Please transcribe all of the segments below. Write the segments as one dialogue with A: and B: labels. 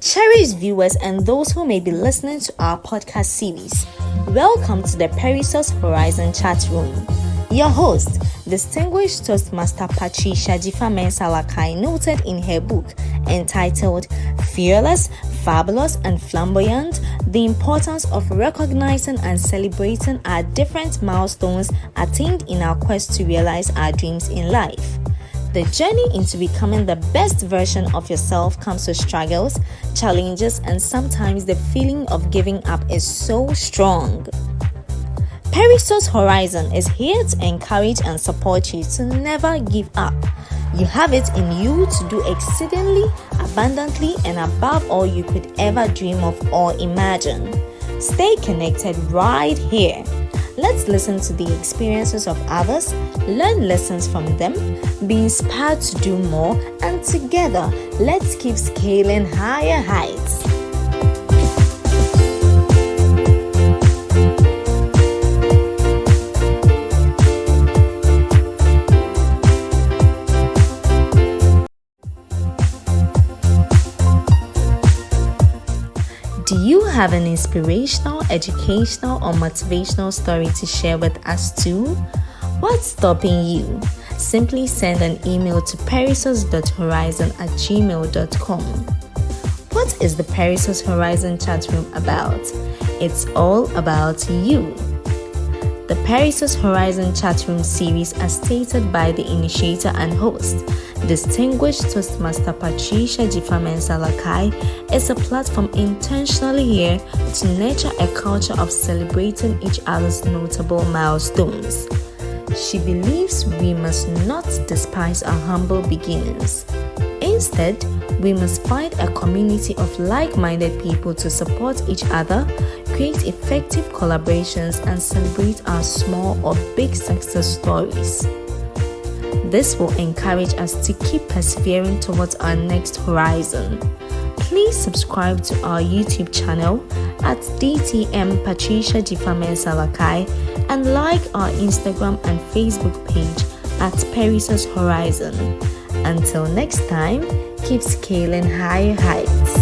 A: Cherished viewers and those who may be listening to our podcast series, welcome to the Perissos Horizon Chat Room. Your host, distinguished Toastmaster Patricia Salakai, noted in her book entitled Fearless, Fabulous and Flamboyant, the importance of recognizing and celebrating our different milestones attained in our quest to realize our dreams in life. The journey into becoming the best version of yourself comes with struggles, challenges, and sometimes the feeling of giving up is so strong. Perissos Horizon is here to encourage and support you to never give up. You have it in you to do exceedingly, abundantly, and above all you could ever dream of or imagine. Stay connected right here. Let's listen to the experiences of others, learn lessons from them, be inspired to do more, and together, let's keep scaling higher heights. Do you have an inspirational, educational, or motivational story to share with us too? What's stopping you? Simply send an email to perissos.horizon@gmail.com. What is the Perissos Horizon Chat Room about? It's all about you. The Perissos Horizon Chat Room series, as stated by the initiator and host, distinguished Toastmaster Patricia Salakai, is a platform intentionally here to nurture a culture of celebrating each other's notable milestones. She believes we must not despise our humble beginnings. Instead, we must find a community of like-minded people to support each other, create effective collaborations, and celebrate our small or big success stories. This will encourage us to keep persevering towards our next horizon. Please subscribe to our YouTube channel at DTM Patricia Salakai and like our Instagram and Facebook page at Perissos Horizon. Until next time, keep scaling higher heights.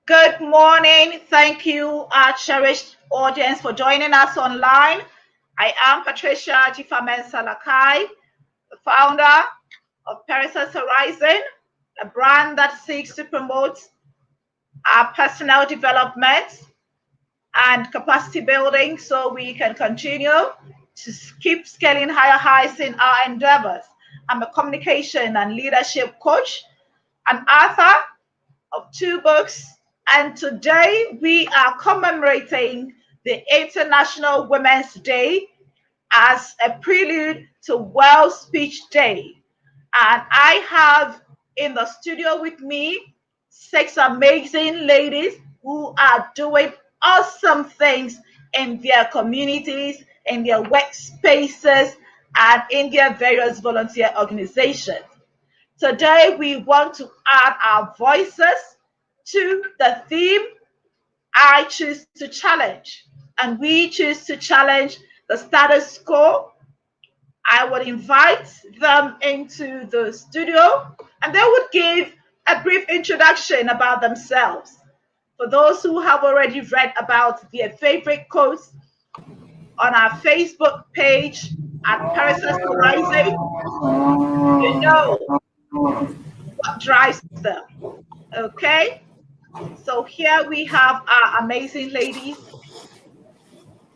B: Good morning. Thank you, our cherished audience, for joining us online. I am Patricia Jifamen Salakai, the founder of Perissos Horizon, a brand that seeks to promote our personal development and capacity building so we can continue to keep scaling higher heights in our endeavors. I'm a communication and leadership coach, an author of two books, and today we are commemorating the International Women's Day as a prelude to World Speech Day. And I have in the studio with me six amazing ladies who are doing awesome things in their communities, in their workspaces, and in their various volunteer organizations. Today, we want to add our voices to the theme I choose to challenge. And we choose to challenge the status quo. I would invite them into the studio and they would give a brief introduction about themselves. For those who have already read about their favorite quotes on our Facebook page at Periscope Horizon, you know what drives them. Okay? So here we have our amazing ladies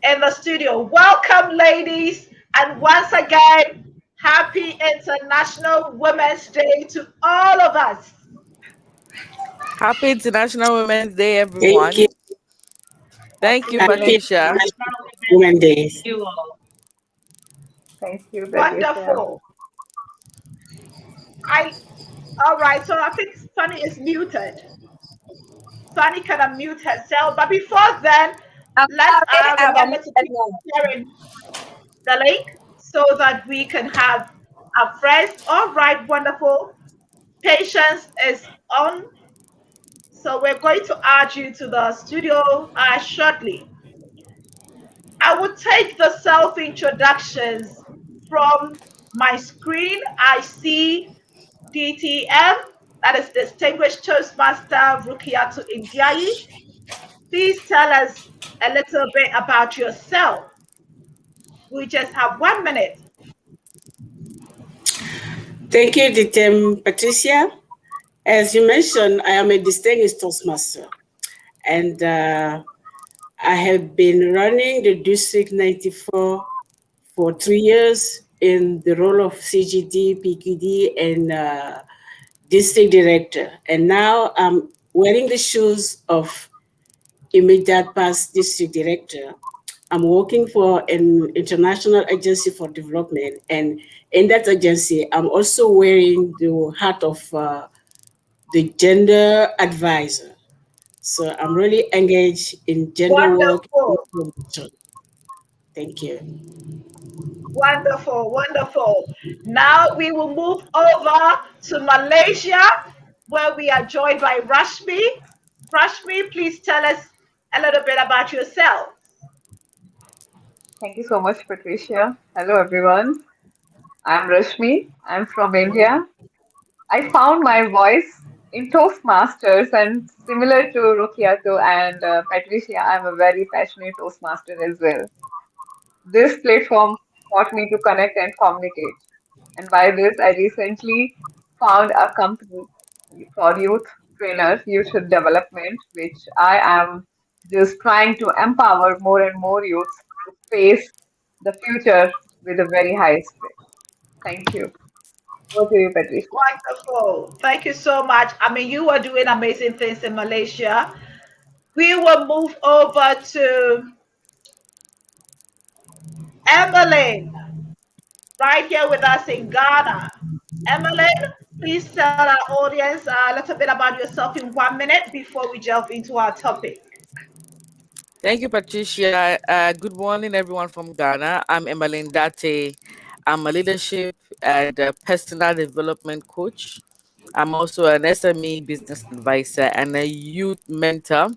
B: in the studio. Welcome, ladies. And once again, happy International Women's Day to all of us.
C: Happy International Women's Day,
D: Thank you.
C: everyone. Thank you,
D: Happy
C: Patricia.
D: Women Days.
E: Thank you, Patricia.
B: Wonderful. I All right, so I think Sunny is muted. Sunny can unmute herself. But before then,
F: I'm
B: let's
F: sorry, I'm
B: remember to
F: unmuted
B: keep
F: now.
B: sharing the link so that we can have our friends. All right, wonderful. Patience is on. So we're going to add you to the studio shortly. I will take the self introductions from my screen. I see DTM, that is Distinguished Toastmaster Rukiatu Indiayi. Please tell us a little bit about yourself. We just have 1 minute.
D: Thank you, Ditem Patricia. As you mentioned, I am a distinguished Toastmaster, and I have been running the District 94 for 3 years in the role of CGD, PQD, and District Director. And now I'm wearing the shoes of immediate past District Director. I'm working for an international agency for development, and in that agency, I'm also wearing the hat of the gender advisor. So I'm really engaged in gender work and
B: Wonderful,
D: promotion. Thank you.
B: wonderful, wonderful. Now we will move over to Malaysia, where we are joined by Rashmi. Rashmi, please tell us a little bit about yourself.
E: Thank you so much, Patricia. Hello, everyone. I'm Rashmi. I'm from India. I found my voice in Toastmasters, and similar to Rukiato and Patricia, I'm a very passionate Toastmaster as well. This platform taught me to connect and communicate. And by this, I recently found a company for youth trainers, youth development, which I am just trying to empower more and more youths to face the future with a very high spirit. Thank you. Over to you, Patricia.
B: Wonderful. Thank you so much. I mean, you are doing amazing things in Malaysia. We will move over to Emmeline, right here with us in Ghana. Emmeline, please tell our audience a little bit about yourself in 1 minute before we delve into our topic.
C: Thank you, Patricia. Good morning, everyone from Ghana. I'm Emmeline Date. I'm a leadership and personal development coach. I'm also an SME business advisor and a youth mentor.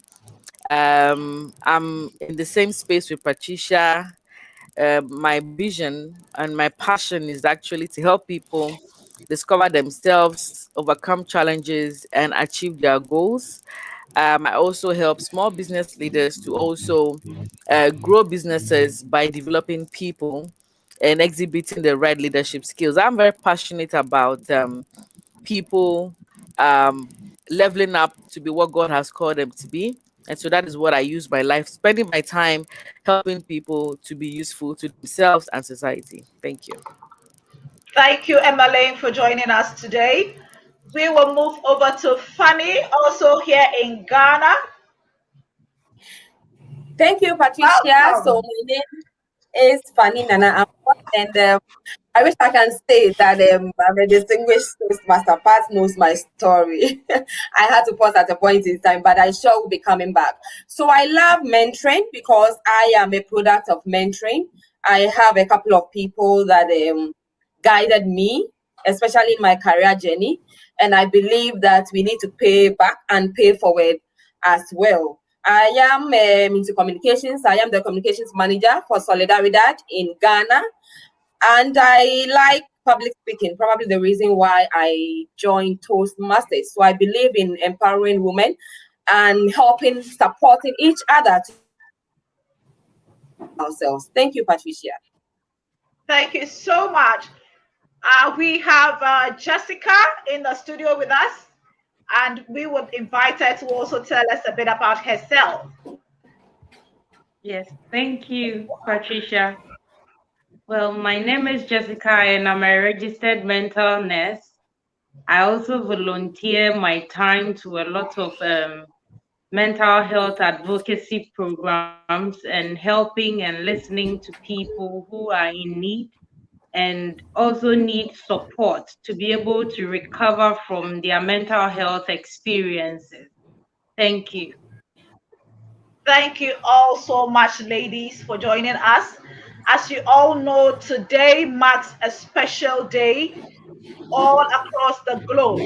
C: I'm in the same space with Patricia. My vision and my passion is actually to help people discover themselves, overcome challenges, and achieve their goals. I also help small business leaders to also grow businesses by developing people and exhibiting the right leadership skills. I'm very passionate about people um, leveling up to be what God has called them to be. And so that is what I use my life, spending my time helping people to be useful to themselves and society. Thank you.
B: Thank you, Emmeline, for joining us today. We will move over to Fanny, also here in Ghana.
F: Thank you, Patricia. So
B: Welcome.
F: my name is Fanny Nana Amwa, and I wish I can say that I'm a distinguished Toastmaster. Pat knows my story. I had to pause at a point in time, but I sure will be coming back. So I love mentoring because I am a product of mentoring. I have a couple of people that guided me, especially in my career journey, and I believe that we need to pay back and pay forward as well. I am into communications. I am the communications manager for Solidaridad in Ghana. And I like public speaking, probably the reason why I joined Toastmasters. So I believe in empowering women and helping, supporting each other to ourselves. Thank you, Patricia.
B: Thank you so much. We have Jessica in the studio with us, and we would invite her to also tell us a bit about herself.
G: Yes, thank you, Patricia. Well, my name is Jessica and I'm a registered mental nurse. I also volunteer my time to a lot of mental health advocacy programs and helping and listening to people who are in need and also need support to be able to recover from their mental health experiences. Thank you.
B: Thank you all so much, ladies, for joining us. As you all know, today marks a special day all across the globe.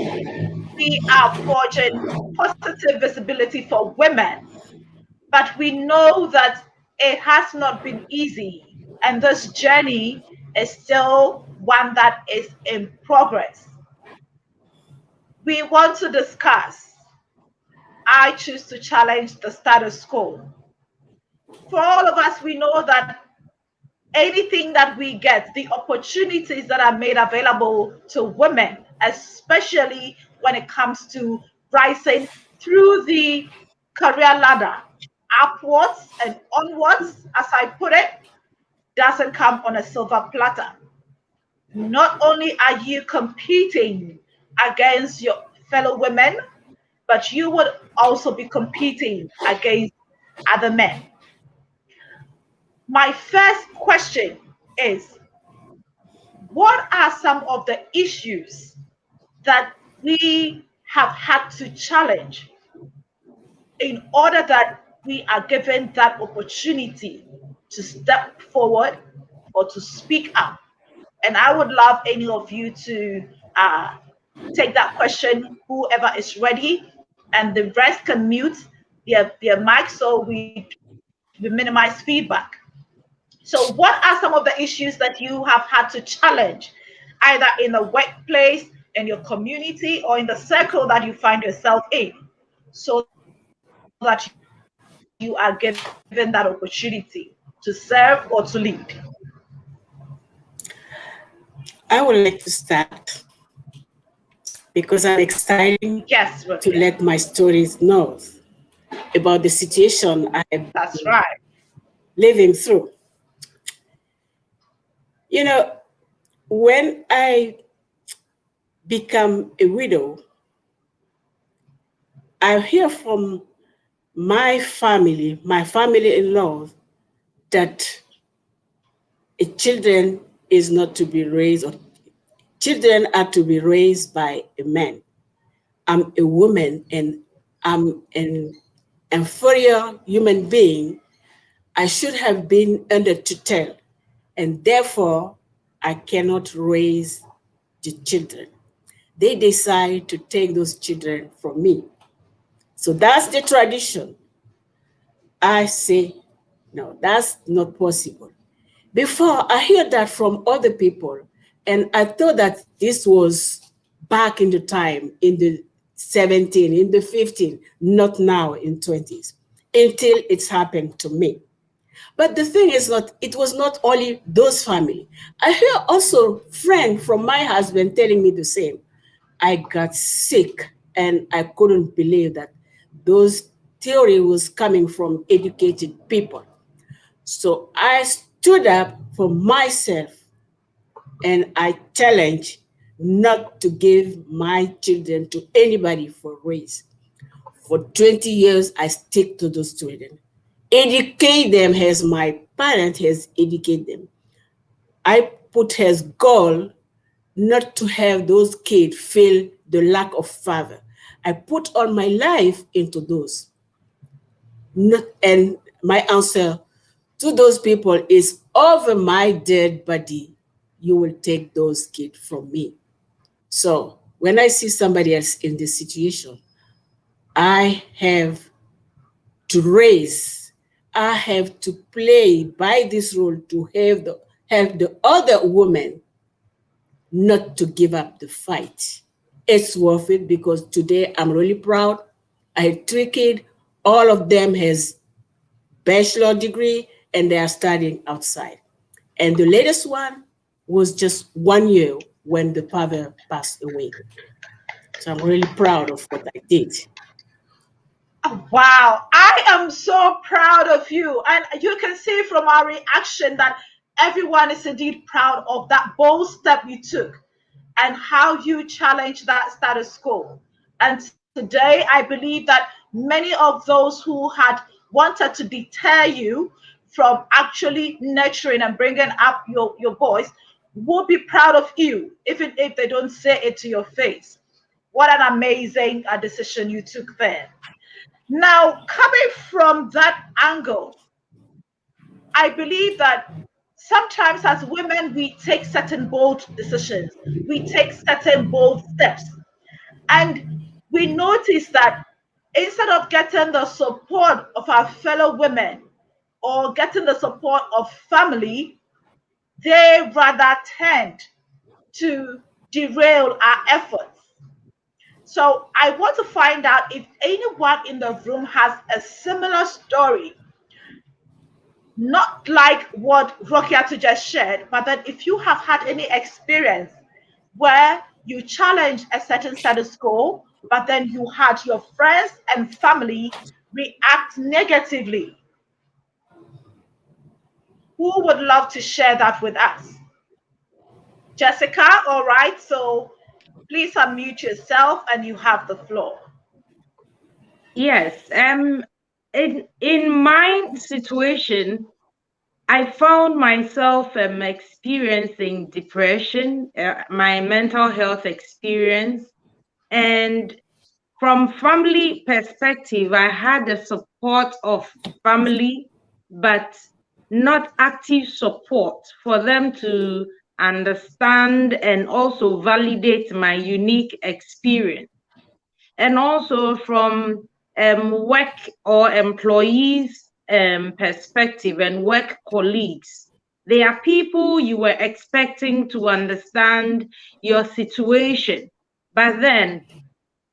B: We are forging positive visibility for women, but we know that it has not been easy, and this journey is still one that is in progress. We want to discuss I choose to challenge the status quo. For all of us, we know that anything that we get, the opportunities that are made available to women, especially when it comes to rising through the career ladder, upwards and onwards, as I put it, doesn't come on a silver platter. Not only are you competing against your fellow women, but you would also be competing against other men. My first question is, what are some of the issues that we have had to challenge in order that we are given that opportunity to step forward or to speak up? And I would love any of you to take that question, whoever is ready, and the rest can mute their mic so we minimize feedback. So, what are some of the issues that you have had to challenge, either in the workplace, in your community, or in the circle that you find yourself in, so that you are given that opportunity to serve or to lead?
D: I would like to start because I'm excited
B: Yes,
D: to
B: Rukia.
D: let my stories know about the situation I have
B: That's
D: been
B: right.
D: living through. You know, when I become a widow, I hear from my family in law, that a children is not to be raised, or children are to be raised by a man. I'm a woman and I'm an inferior human being. I should have been under tutel, and therefore I cannot raise the children. They decide to take those children from me. So that's the tradition. I say, no, that's not possible. Before, I heard that from other people, and I thought that this was back in the time, in the 17, in the 15, not now in 20s, until it's happened to me. But the thing is not, it was not only those family. I hear also friend from my husband telling me the same. I got sick and I couldn't believe that those theory was coming from educated people. So I stood up for myself and I challenge not to give my children to anybody for race. For 20 years, I stick to those children. Educate them as my parent has educated them. I put as goal not to have those kids feel the lack of father. I put all my life into those. Not, and my answer to those people is over my dead body, you will take those kids from me. So when I see somebody else in this situation, I have to raise, I have to play by this role to help the other woman not to give up the fight. It's worth it because today I'm really proud. I had three kids, all of them has bachelor degree and they are studying outside. And the latest one was just 1 year when the father passed away. So I'm really proud of what I did.
B: Wow, I am so proud of you. And you can see from our reaction that everyone is indeed proud of that bold step you took and how you challenged that status quo. And today, I believe that many of those who had wanted to deter you from actually nurturing and bringing up your voice will be proud of you, even if they don't say it to your face. What an amazing decision you took there. Now, coming from that angle, I believe that sometimes as women, we take certain bold decisions, we take certain bold steps, and we notice that instead of getting the support of our fellow women or getting the support of family, they rather tend to derail our efforts. So I want to find out if anyone in the room has a similar story, not like what Rokiatu just shared, but that if you have had any experience where you challenged a certain status quo, but then you had your friends and family react negatively. Who would love to share that with us? Jessica, all right. So please unmute yourself and you have the floor.
G: Yes. In my situation, I found myself experiencing depression, my mental health experience, and from family perspective, I had the support of family, but not active support for them to understand and also validate my unique experience. And also from work or employees perspective and work colleagues. They are people you were expecting to understand your situation, but then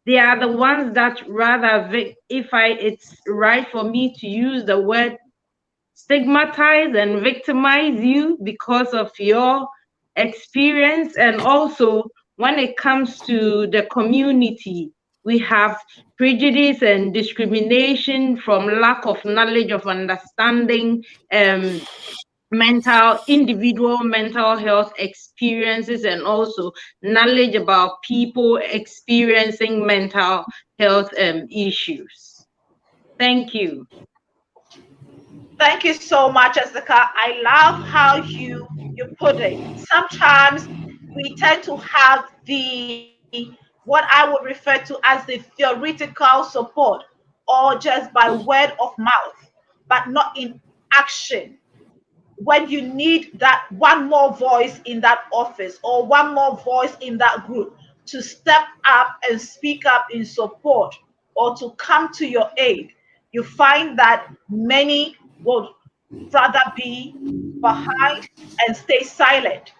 G: they are the ones that rather, it's right for me to use the word, stigmatize and victimize you because of your experience. And also, when it comes to the community, we have prejudice and discrimination from lack of knowledge of understanding individual mental health experiences, and also knowledge about people experiencing mental health issues. Thank you.
B: Thank you so much, Jessica. I love how you put it. Sometimes we tend to have the what I would refer to as the theoretical support or just by word of mouth, but not in action. When you need that one more voice in that office or one more voice in that group to step up and speak up in support or to come to your aid, you find that many would rather be behind and stay silent.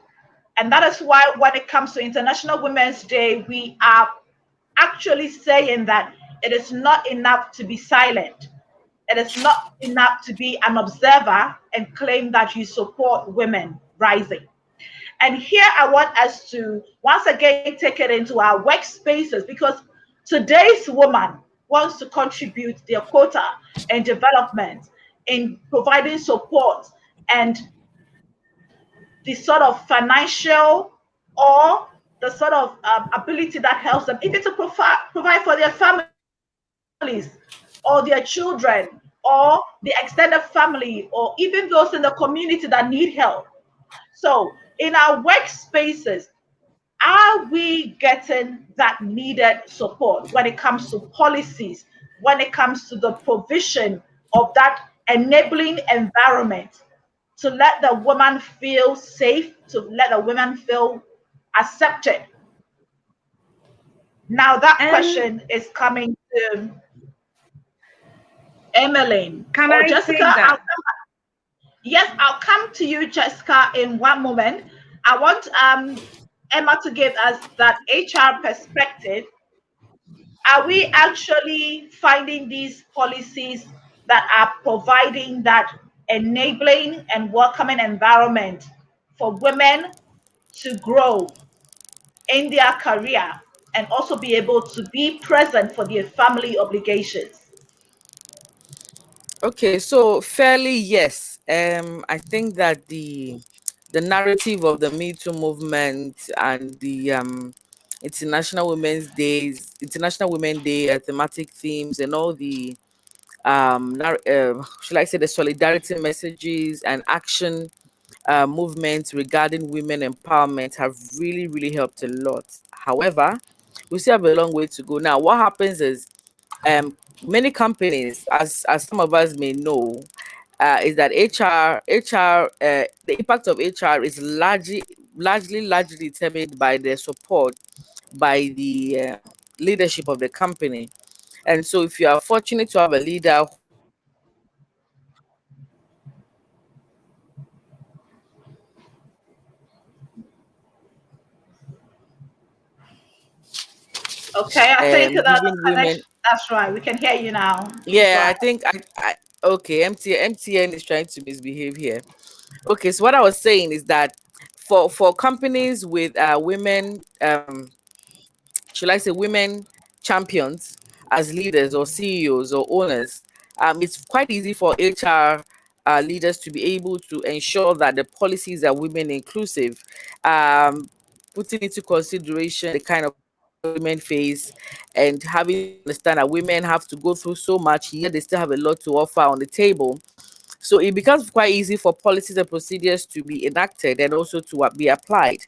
B: And that is why, when it comes to International Women's Day, we are actually saying that it is not enough to be silent. It is not enough to be an observer and claim that you support women rising. And here I want us to once again take it into our workspaces, because today's woman wants to contribute their quota in development, in providing support and the sort of financial or the sort of ability that helps them even to provide for their families or their children or the extended family or even those in the community that need help. So in our workspaces, are we getting that needed support when it comes to policies, when it comes to the provision of that enabling environment to let the woman feel safe, to let the women feel accepted? Now that question is coming to Emmeline
G: Can
B: or
G: I
B: Jessica.
G: take that?
B: Yes, I'll come to you, Jessica, in one moment. I want Emma to give us that HR perspective. Are we actually finding these policies that are providing that enabling and welcoming environment for women to grow in their career and also be able to be present for their family obligations?
C: Okay, so fairly yes. I think that the narrative of the Me Too movement and the International Women's Day thematic themes and all the should I say the solidarity messages and action movements regarding women empowerment have really really helped a lot. However, we still have a long way to go. Now, what happens is many companies, as some of us may know, is that the impact of HR is largely determined by the support by the leadership of the company. And so, if you are fortunate to have a leader
B: Okay, I think that the
C: giving women,
B: connection, that's right. We can hear you now. Please go
C: yeah, I
B: ahead.
C: think I okay, MTN is trying to misbehave here. Okay, so what I was saying is that for companies with women, should I say women champions as leaders or CEOs or owners, it's quite easy for HR leaders to be able to ensure that the policies are women inclusive, um, putting into consideration the kind of women face and having to understand that women have to go through so much, yet they still have a lot to offer on the table. So it becomes quite easy for policies and procedures to be enacted and also to be applied.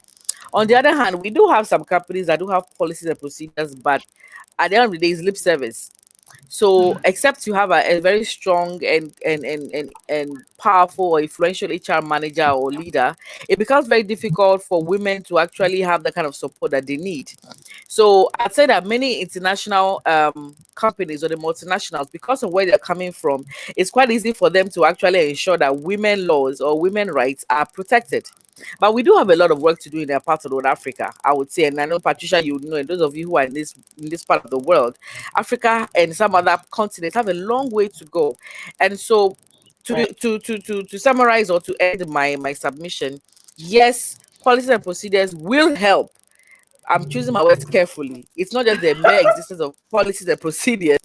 C: On the other hand, we do have some companies that do have policies and procedures, but at the end of the day, it's lip service. So, except you have a very strong and powerful or influential HR manager or leader, it becomes very difficult for women to actually have the kind of support that they need. So, I'd say that many international companies or the multinationals, because of where they're coming from, it's quite easy for them to actually ensure that women laws or women rights are protected. But we do have a lot of work to do in that part of North Africa, I would say. And I know, Patricia, you know, and those of you who are in this part of the world, Africa and some other continents have a long way to go. And so, to summarize or to end my submission, yes, policies and procedures will help. I'm choosing my words carefully. It's not just the mere existence of policies and procedures,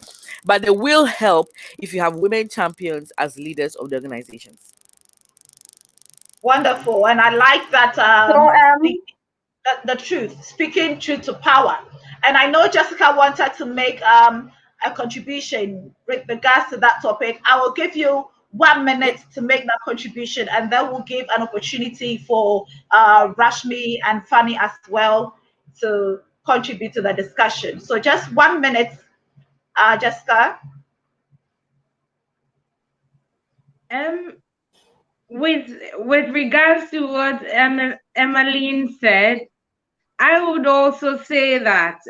C: but they will help if you have women champions as leaders of the organizations.
B: Wonderful. And I like that
F: So
B: the truth, speaking truth to power. And I know Jessica wanted to make a contribution with regards to that topic. I will give you 1 minute to make that contribution, and then we'll give an opportunity for Rashmi and Fanny as well to contribute to the discussion. So just 1 minute, Jessica.
G: Um, with regards to what Emmeline said, I would also say that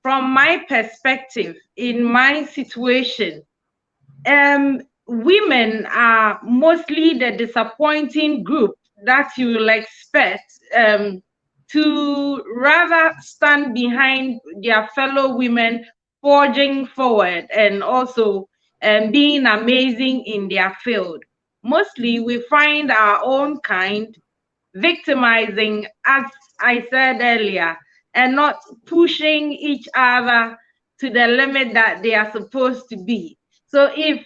G: from my perspective, in my situation, women are mostly the disappointing group that you will expect to rather stand behind their fellow women, forging forward and also being amazing in their field. Mostly, we find our own kind victimizing, as I said earlier, and not pushing each other to the limit that they are supposed to be. So if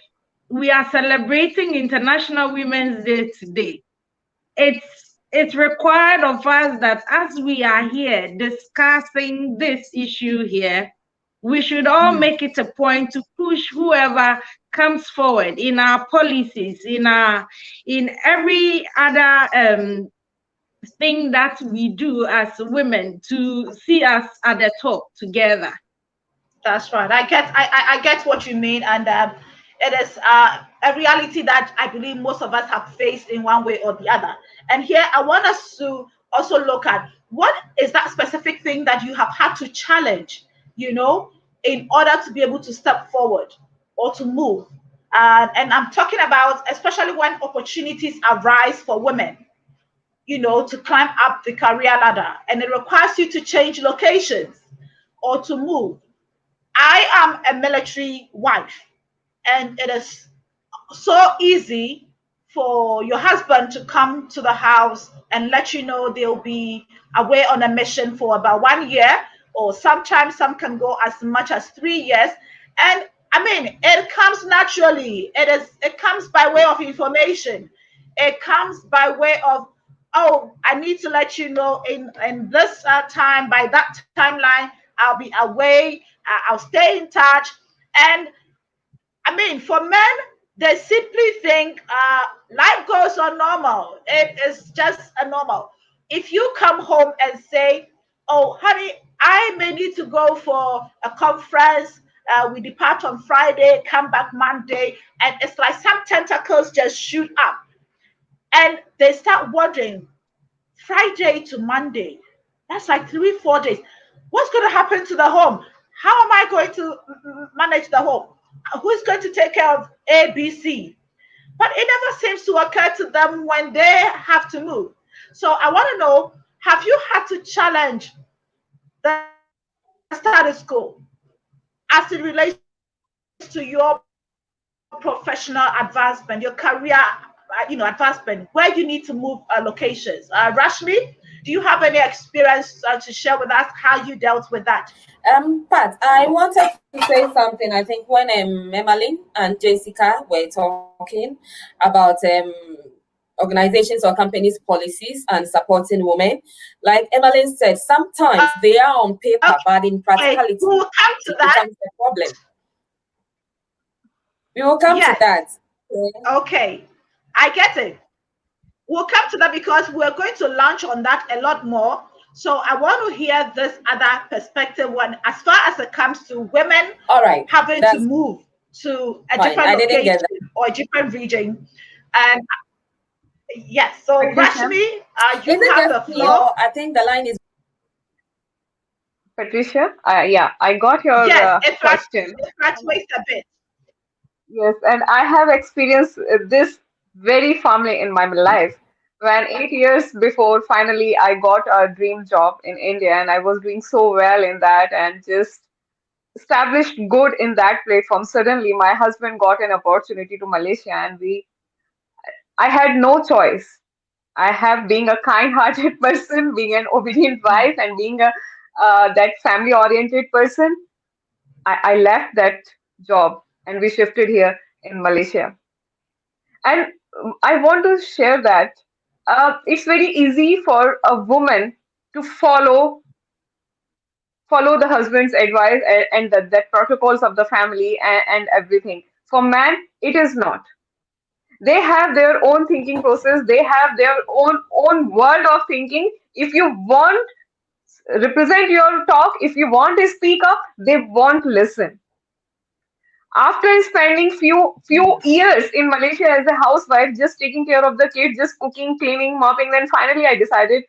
G: we are celebrating International Women's Day today, it's required of us that as we are here discussing this issue here, we should all make it a point to push whoever comes forward in our policies, in every other thing that we do as women to see us at the top together.
B: That's right. I get what you mean, and it is a reality that I believe most of us have faced in one way or the other. And here I want us to also look at what is that specific thing that you have had to challenge, in order to be able to step forward or to move. And I'm talking about especially when opportunities arise for women, to climb up the career ladder, and it requires you to change locations or to move. I am a military wife, and it is so easy for your husband to come to the house and let you know they'll be away on a mission for about 1 year, or sometimes some can go as much as 3 years. And I mean, it comes naturally. It comes by way of information. It comes by way of, oh, I need to let you know in this time, by that timeline, I'll be away. I'll stay in touch. And I mean, for men, they simply think life goes on normal. It is just a normal. If you come home and say, "Oh, honey, I may need to go for a conference. We depart on Friday, come back Monday," and it's like some tentacles just shoot up, and they start wondering, Friday to Monday, that's like 3, 4 days. What's going to happen to the home? How am I going to manage the home? Who's going to take care of A, B, C? But it never seems to occur to them when they have to move. So I want to know, have you had to challenge the status quo as it relates to your professional advancement, your career, advancement, where you need to move locations? Rashmi, do you have any experience to share with us how you dealt with that?
F: Pat, I wanted to say something. I think when Emmeline and Jessica were talking about organizations or companies' policies and supporting women, like Emmeline said, sometimes they are on paper, but in practicality,
B: we'll come to
F: it
B: that.
F: becomes a problem. We will come to that.
B: Okay, I get it. We'll come to that because we're going to launch on that a lot more. So I want to hear this other perspective when, as far as it comes to women having to move to a different location or a different region. And yes, so Rashmi, you have the floor.
F: I think the line is
E: Patricia. Yeah, I got your question.
B: It fluctuates a bit.
E: Yes, and I have experienced this very firmly in my life. When 8 years before, finally, I got a dream job in India, and I was doing so well in that and just established good in that platform. Suddenly, my husband got an opportunity to Malaysia, and I had no choice. I have being a kind-hearted person, being an obedient wife, and being a that family-oriented person. I left that job and we shifted here in Malaysia. And I want to share that it's very easy for a woman to follow the husband's advice and the protocols of the family and everything. For man, it is not. They have their own thinking process. They have their own world of thinking. If you want represent your talk, if you want to speak up, they won't listen. After spending few years in Malaysia as a housewife, just taking care of the kids, just cooking, cleaning, mopping, then finally I decided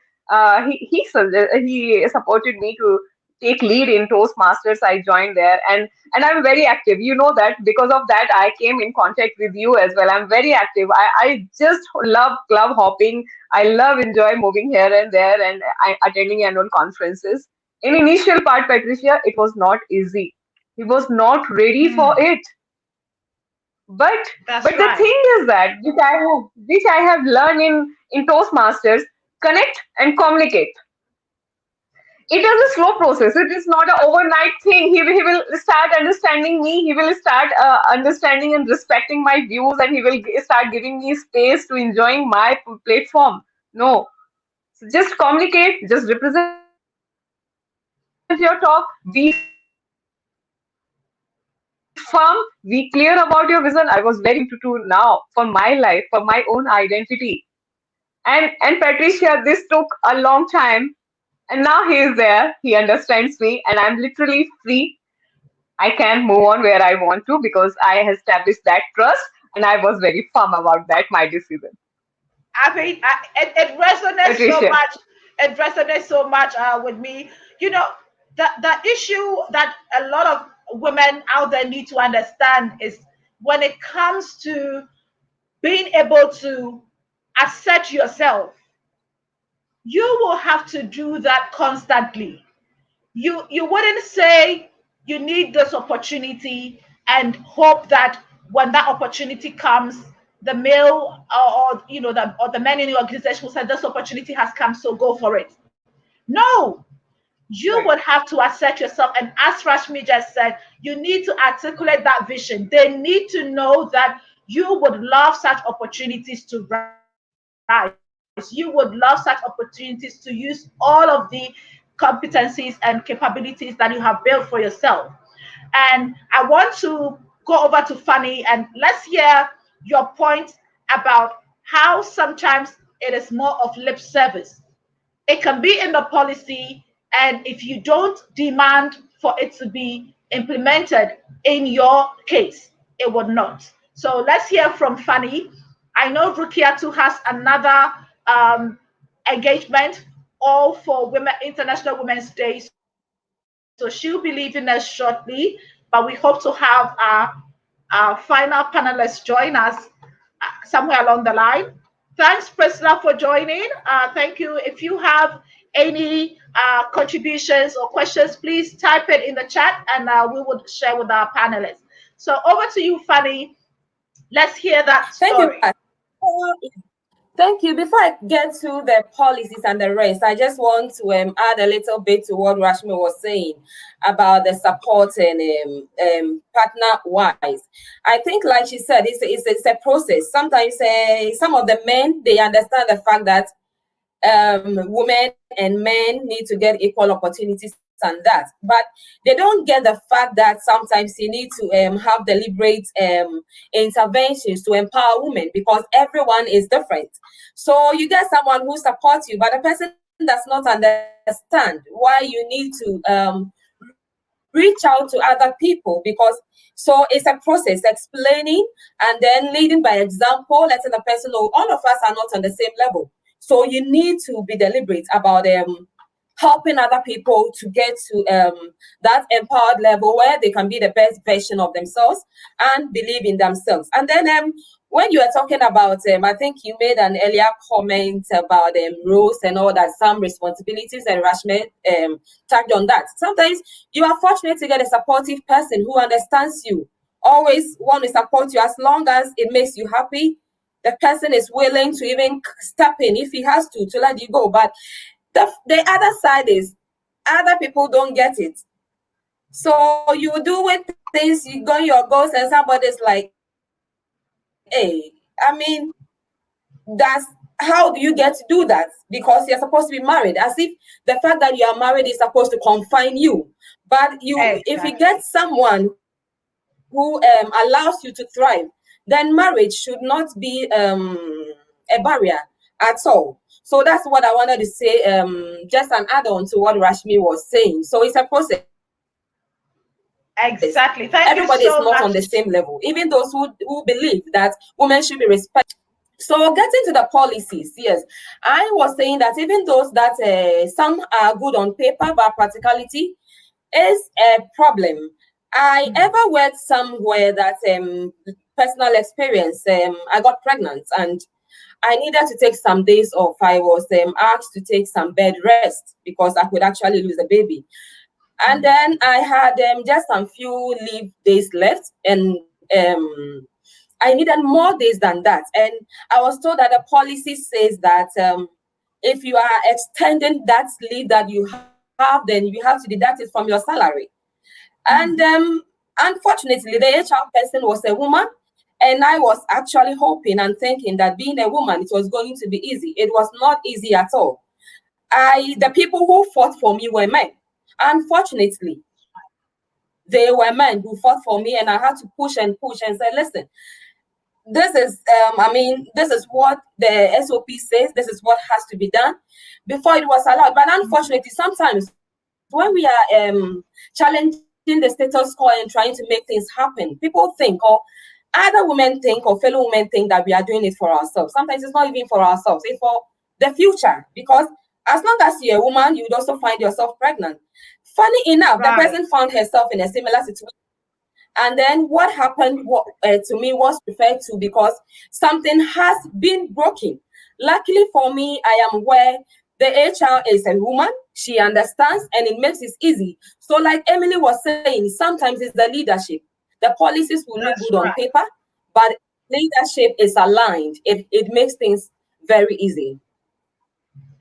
E: he supported me to take lead in Toastmasters. I joined there, and I'm very active. You know that because of that, I came in contact with you as well. I'm very active. I just love club hopping. I love enjoy moving here and there and attending annual conferences. In initial part, Patricia, it was not easy. He was not ready for it. But
B: That's
E: but the
B: right.
E: thing is that which I have learned in Toastmasters, connect and communicate. It is a slow process. It is not an overnight thing. He will start understanding me. He will start understanding and respecting my views, and he will start giving me space to enjoying my platform. No, so just communicate. Just represent your talk. Be firm. Be clear about your vision. I was very much into now for my life, for my own identity. And Patricia, this took a long time, and now he is there. He understands me, and I'm literally free. I can move on where I want to because I established that trust, and I was very firm about that, my decision.
B: I mean, it resonates
E: Patricia.
B: so much. It resonates so much with me. You know, the issue that a lot of women out there need to understand is when it comes to being able to assert yourself, you will have to do that constantly. You wouldn't say you need this opportunity and hope that when that opportunity comes, the male or the men in the organization will say this opportunity has come, so go for it. No, you would
E: Right.
B: have to assert yourself, and as Rashmi just said, you need to articulate that vision. They need to know that you would love such opportunities to rise. You would love such opportunities to use all of the competencies and capabilities that you have built for yourself. And I want to go over to Fanny and let's hear your point about how sometimes it is more of lip service. It can be in the policy, and if you don't demand for it to be implemented in your case, it would not. So let's hear from Fanny. I know Rukia too has another engagement all for Women International Women's Day, so she'll be leaving us shortly. But we hope to have our final panelists join us somewhere along the line. Thanks, Priscilla, for joining. Thank you. If you have any contributions or questions, please type it in the chat and we would share with our panelists. So over to you, Fanny. Let's hear that
F: Thank you,
B: story.
F: Pat. Thank you. Before I get to the policies and the rest, I just want to add a little bit to what Rashmi was saying about the support and partner-wise. I think, like she said, it's a process. Sometimes some of the men, they understand the fact that women and men need to get equal opportunities and that, but they don't get the fact that sometimes you need to have deliberate interventions to empower women because everyone is different. So you get someone who supports you, but the person does not understand why you need to reach out to other people, because so it's a process, explaining and then leading by example, letting the person know all of us are not on the same level. So you need to be deliberate about helping other people to get to that empowered level where they can be the best version of themselves and believe in themselves. And then when you are talking about, I think you made an earlier comment about roles and all that, some responsibilities, and Rashmi tagged on that. Sometimes you are fortunate to get a supportive person who understands you, always want to support you as long as it makes you happy. The person is willing to even step in if he has to let you go. But the other side is other people don't get it. So you do with things, you go your goals, and somebody's like, hey, I mean, how do you get to do that? Because you're supposed to be married, as if the fact that you are married is supposed to confine you. But if you get someone who allows you to thrive, then marriage should not be a barrier at all. So that's what I wanted to say, just an add-on to what Rashmi was saying. So it's a process.
B: Exactly. Thank
F: Everybody
B: you so
F: is not
B: much.
F: on the same level, even those who believe that women should be respected. So getting to the policies, yes, I was saying that even those that some are good on paper, but practicality, is a problem. I ever read somewhere that personal experience, I got pregnant and I needed to take some days off. I was asked to take some bed rest because I could actually lose a baby. And then I had just some few leave days left, and I needed more days than that. And I was told that the policy says that if you are extending that leave that you have, then you have to deduct it from your salary. And unfortunately, the HR person was a woman. And I was actually hoping and thinking that being a woman, it was going to be easy. It was not easy at all. The people who fought for me were men. Unfortunately, they were men who fought for me, and I had to push and say, listen, this is what the SOP says, this is what has to be done before it was allowed. But unfortunately, sometimes when we are challenging the status quo and trying to make things happen, people think, or other women think, or fellow women think that we are doing it for ourselves. Sometimes it's not even for ourselves, it's for the future. Because as long as you're a woman, you would also find yourself pregnant. Funny enough, the person found herself in a similar situation. And then what happened to me was referred to because something has been broken. Luckily for me, I am where the HR is a woman. She understands, and it makes it easy. So like Emily was saying, sometimes it's the leadership. The policies will look good on paper, but leadership is aligned. It makes things very easy.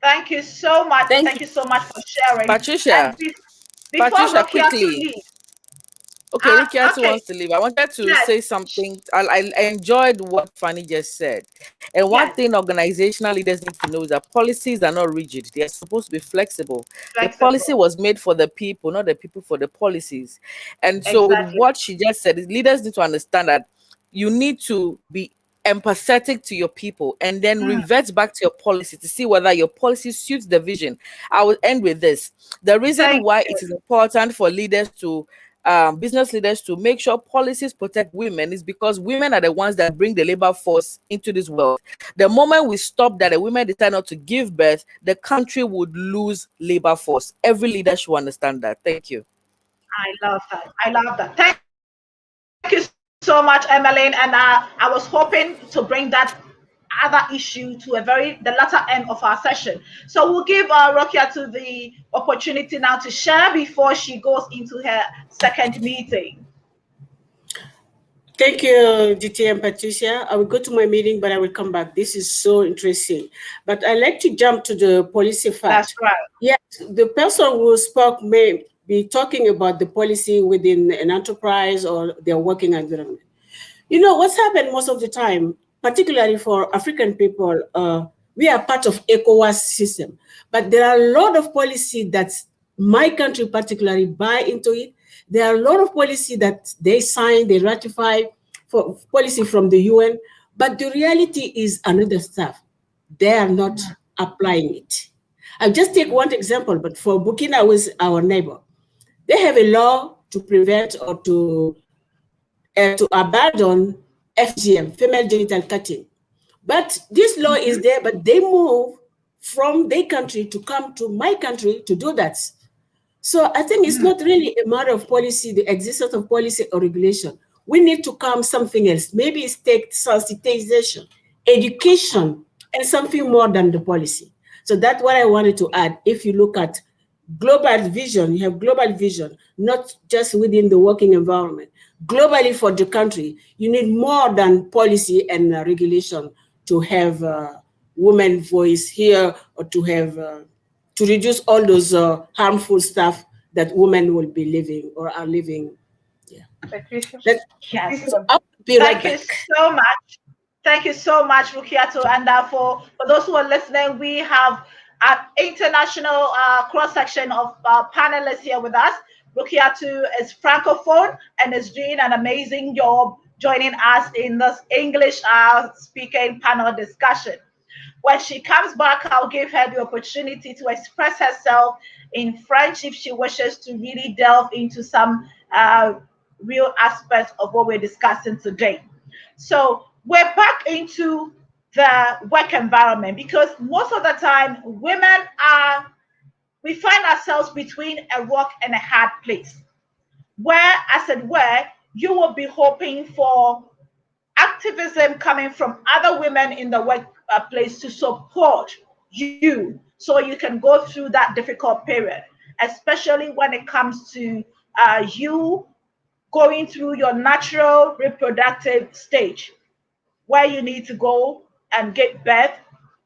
B: Thank you so much. Thank you so much for sharing.
C: Patricia,
B: before
C: Patricia,
B: Rukia
C: quickly. Okay, Rukia wants to leave. I wanted to say something. I enjoyed what Fanny just said. And one thing organizational leaders need to know is that policies are not rigid. They are supposed to be flexible. The policy was made for the people, not the people for the policies. And so with what she just said, leaders need to understand that you need to be empathetic to your people and then revert back to your policy to see whether your policy suits the vision. I will end with this. The reason why it is important for leaders to business leaders to make sure policies protect women is because women are the ones that bring the labor force into this world. The moment we stop that, the women decide not to give birth, the country would lose labor force. Every leader should understand that. Thank you.
B: I love that. I love that. Thank you so much, Emmeline. And I was hoping to bring that other issue to the latter end of our session. So we'll give Rokia to the opportunity now to share before she goes into her second meeting.
D: Thank you, DT and Patricia. I will go to my meeting, but I will come back. This is so interesting. But I'd like to jump to the policy fact.
B: That's right.
D: Yes, the person who spoke may be talking about the policy within an enterprise or their working environment. You know, what's happened most of the time, particularly for African people, we are part of ECOWAS system, but there are a lot of policy that my country particularly buy into it. There are a lot of policy that they sign, they ratify for policy from the UN, but the reality is another stuff. They are not applying it. I'll just take one example, but for Burkina, was our neighbor. They have a law to prevent or to abandon FGM, female genital cutting. But this law is there, but they move from their country to come to my country to do that. So I think it's not really a matter of policy, the existence of policy or regulation. We need to come something else. Maybe it's take sensitization, education, and something more than the policy. So that's what I wanted to add. If you look at global vision, you have global vision, not just within the working environment. Globally for the country, you need more than policy and regulation to have women voice here or to have to reduce all those harmful stuff that women will be living or are living. Yeah.
E: Patricia,
D: I'll be right back.
B: Thank you so much. Thank you so much, Rukiato. And for those who are listening, we have an international cross-section of panelists here with us. Rukiato is Francophone and is doing an amazing job joining us in this English speaking panel discussion. When she comes back, I'll give her the opportunity to express herself in French if she wishes to really delve into some real aspects of what we're discussing today. So we're back into the work environment because most of the time women are we find ourselves between a rock and a hard place, where, as it were, you will be hoping for activism coming from other women in the workplace to support you so you can go through that difficult period, especially when it comes to you going through your natural reproductive stage where you need to go and get birth,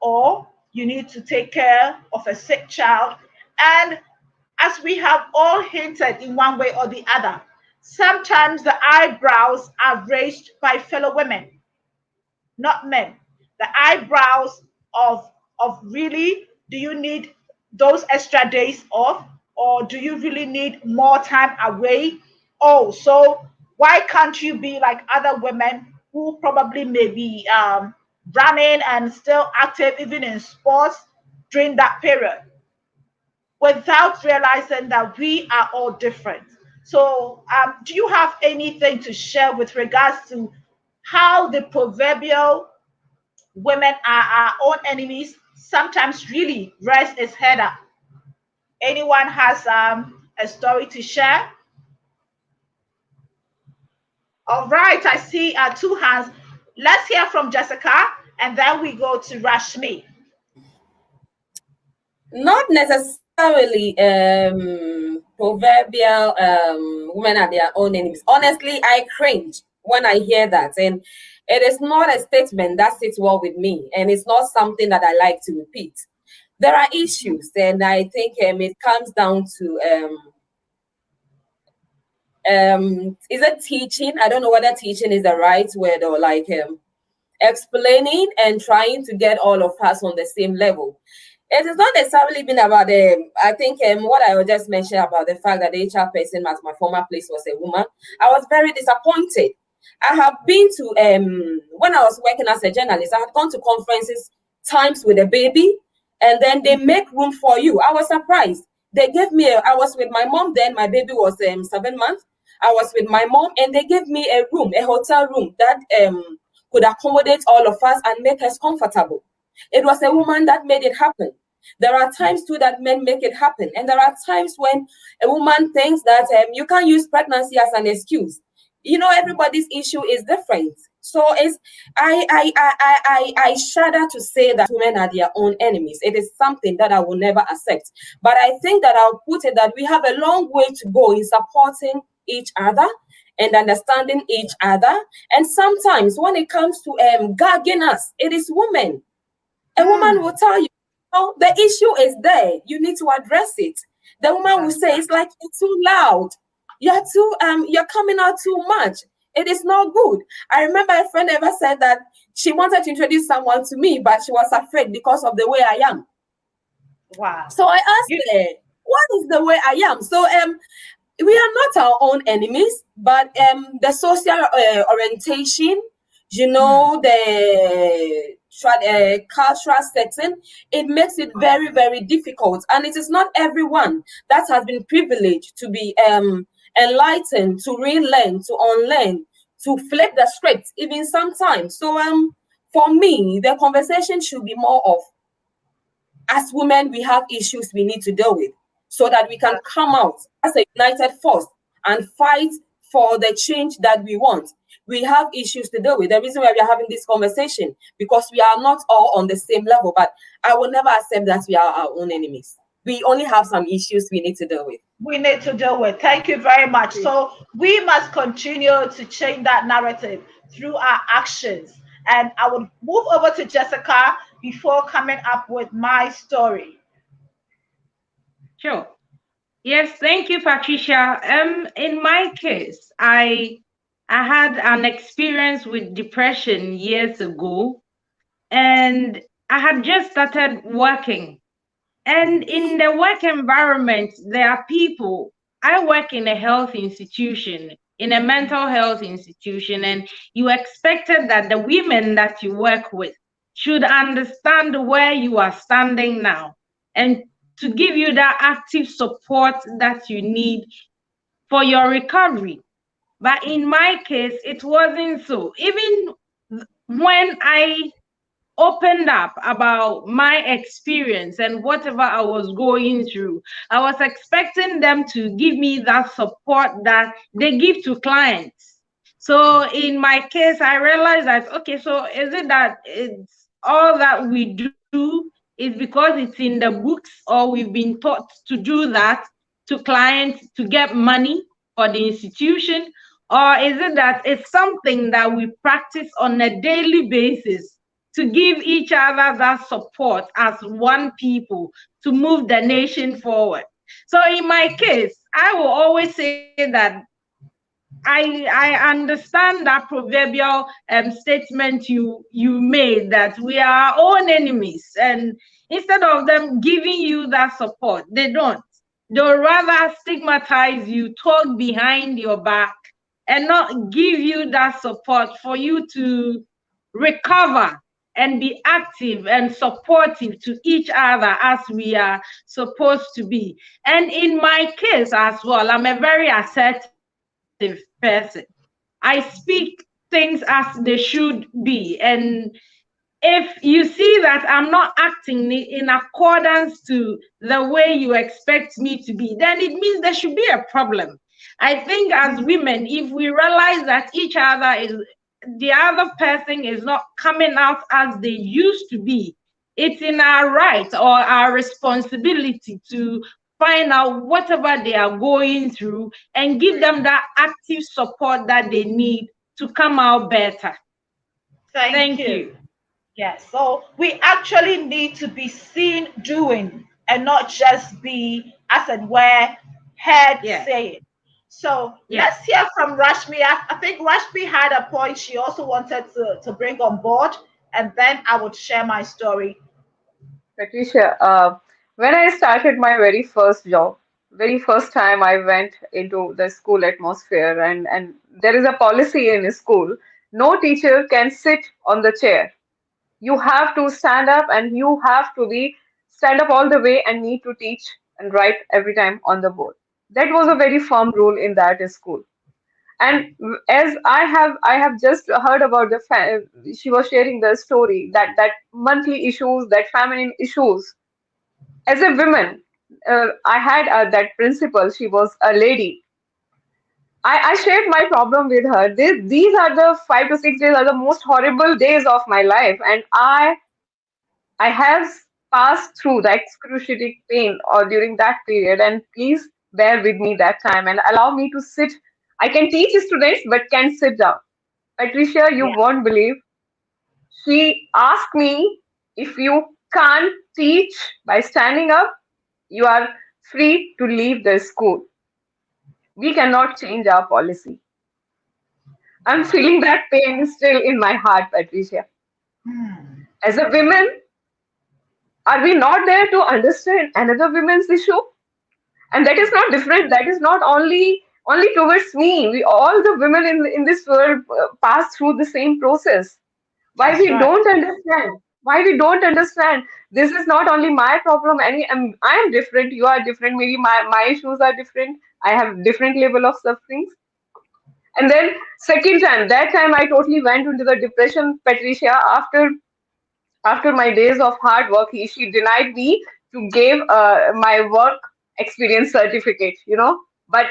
B: or you need to take care of a sick child. And as we have all hinted in one way or the other, sometimes the eyebrows are raised by fellow women, not men. The eyebrows of really, do you need those extra days off, or do you really need more time away? Oh, so why can't you be like other women who probably may be running and still active even in sports during that period, without realizing that we are all different? So do you have anything to share with regards to how the proverbial women are our own enemies sometimes really rears its head up? Anyone has a story to share? All right, I see two hands. Let's hear from Jessica, and then we go to Rashmi.
F: Not necessarily proverbial women are their own enemies. Honestly, I cringe when I hear that, and it is not a statement that sits well with me, and it's not something that I like to repeat. There are issues, and I think it comes down to is it teaching? I don't know whether teaching is the right word, or like explaining and trying to get all of us on the same level. It has not necessarily been about I think what I just mentioned about the fact that the HR person at my former place was a woman. I was very disappointed. I have been to when I was working as a journalist, I had gone to conferences times with a baby, and then they make room for you. I was surprised. They gave me I was with my mom then. My baby was 7 months. I was with my mom, and they gave me a room, a hotel room that could accommodate all of us and make us comfortable. It was a woman that made it happen. There are times too that men make it happen, and there are times when a woman thinks that you can't use pregnancy as an excuse. You know, everybody's issue is different. So it's I shudder to say that women are their own enemies. It is something that I will never accept. But I think that I'll put it that we have a long way to go in supporting each other and understanding each other. And sometimes when it comes to gagging us, it is women. A woman will tell you, oh, the issue is there. You need to address it. The woman will say, it's like you're too loud. You're coming out too much. It is not good. I remember a friend ever said that she wanted to introduce someone to me, but she was afraid because of the way I am.
B: Wow.
F: So I asked her, what is the way I am? So we are not our own enemies, but the social orientation, you know, the cultural setting, it makes it very, very difficult. And it is not everyone that has been privileged to be enlightened, to relearn, to unlearn, to flip the script, even sometimes. So for me, the conversation should be more of, as women, we have issues we need to deal with, so that we can come out as a united force and fight for the change that we want. We have issues to deal with. The reason why we are having this conversation, because we are not all on the same level, but I will never accept that we are our own enemies. We only have some issues we need to deal with.
B: We need to deal with. Thank you very much. So we must continue to change that narrative through our actions. And I will move over to Jessica before coming up with my story.
G: Sure. Yes, thank you, Patricia. In my case, I had an experience with depression years ago, and I had just started working. And in the work environment, there are people. I work in a health institution, in a mental health institution, and you expected that the women that you work with should understand where you are standing now and to give you that active support that you need for your recovery. But in my case, it wasn't so. Even when I opened up about my experience and whatever I was going through. I was expecting them to give me that support that they give to clients. So in my case, I realized that, okay, so is it that it's all that we do is because it's in the books, or we've been taught to do that to clients to get money for the institution? Or is it that it's something that we practice on a daily basis to give each other that support as one people to move the nation forward? So in my case, I will always say that I understand that proverbial statement you made, that we are our own enemies, and instead of them giving you that support, they don't. They'll rather stigmatize you, talk behind your back, and not give you that support for you to recover and be active and supportive to each other as we are supposed to be. And in my case as well, I'm a very assertive person. I speak things as they should be. And if you see that I'm not acting in accordance to the way you expect me to be, then it means there should be a problem. I think as women, if we realize that the other person is not coming out as they used to be, it's in our right or our responsibility to find out whatever they are going through and give them that active support that they need to come out better.
B: Thank
G: Thank
B: you.
G: you.
B: Yes, so we actually need to be seen doing and not just be, as and where, heard
G: Yes,
B: saying. So
G: yes.
B: let's hear from Rashmi. I think Rashmi had a point she also wanted to bring on board, and then I would share my story.
E: Patricia, when I started my very first job, very first time I went into the school atmosphere, and there is a policy in school, no teacher can sit on the chair. You have to stand up, and you have to be stand up all the way and need to teach and write every time on the board. That was a very firm rule in that school. And as I have just heard about she was sharing the story that monthly issues, that feminine issues. As a woman, I had that principal. She was a lady. I shared my problem with her. These are the 5 to 6 days are the most horrible days of my life, and I have passed through the excruciating pain or during that period. And please bear with me that time and allow me to sit. I can teach students, but can sit down. Patricia, you
B: Yeah.
E: won't believe. She asked me, if you can't teach by standing up, you are free to leave the school. We cannot change our policy. I'm feeling that pain still in my heart, Patricia.
B: Hmm.
E: As a woman, are we not there to understand another women's issue? And that is not different. That is not only towards me. We all the women in this world pass through the same process. Why
B: That's
E: we
B: right.
E: don't understand? Why we don't understand? This is not only my problem. I am different. You are different. Maybe my issues are different. I have different level of sufferings. And then second time, that time I totally went into the depression, Patricia. After my days of hard work, she denied me to give my work experience certificate. But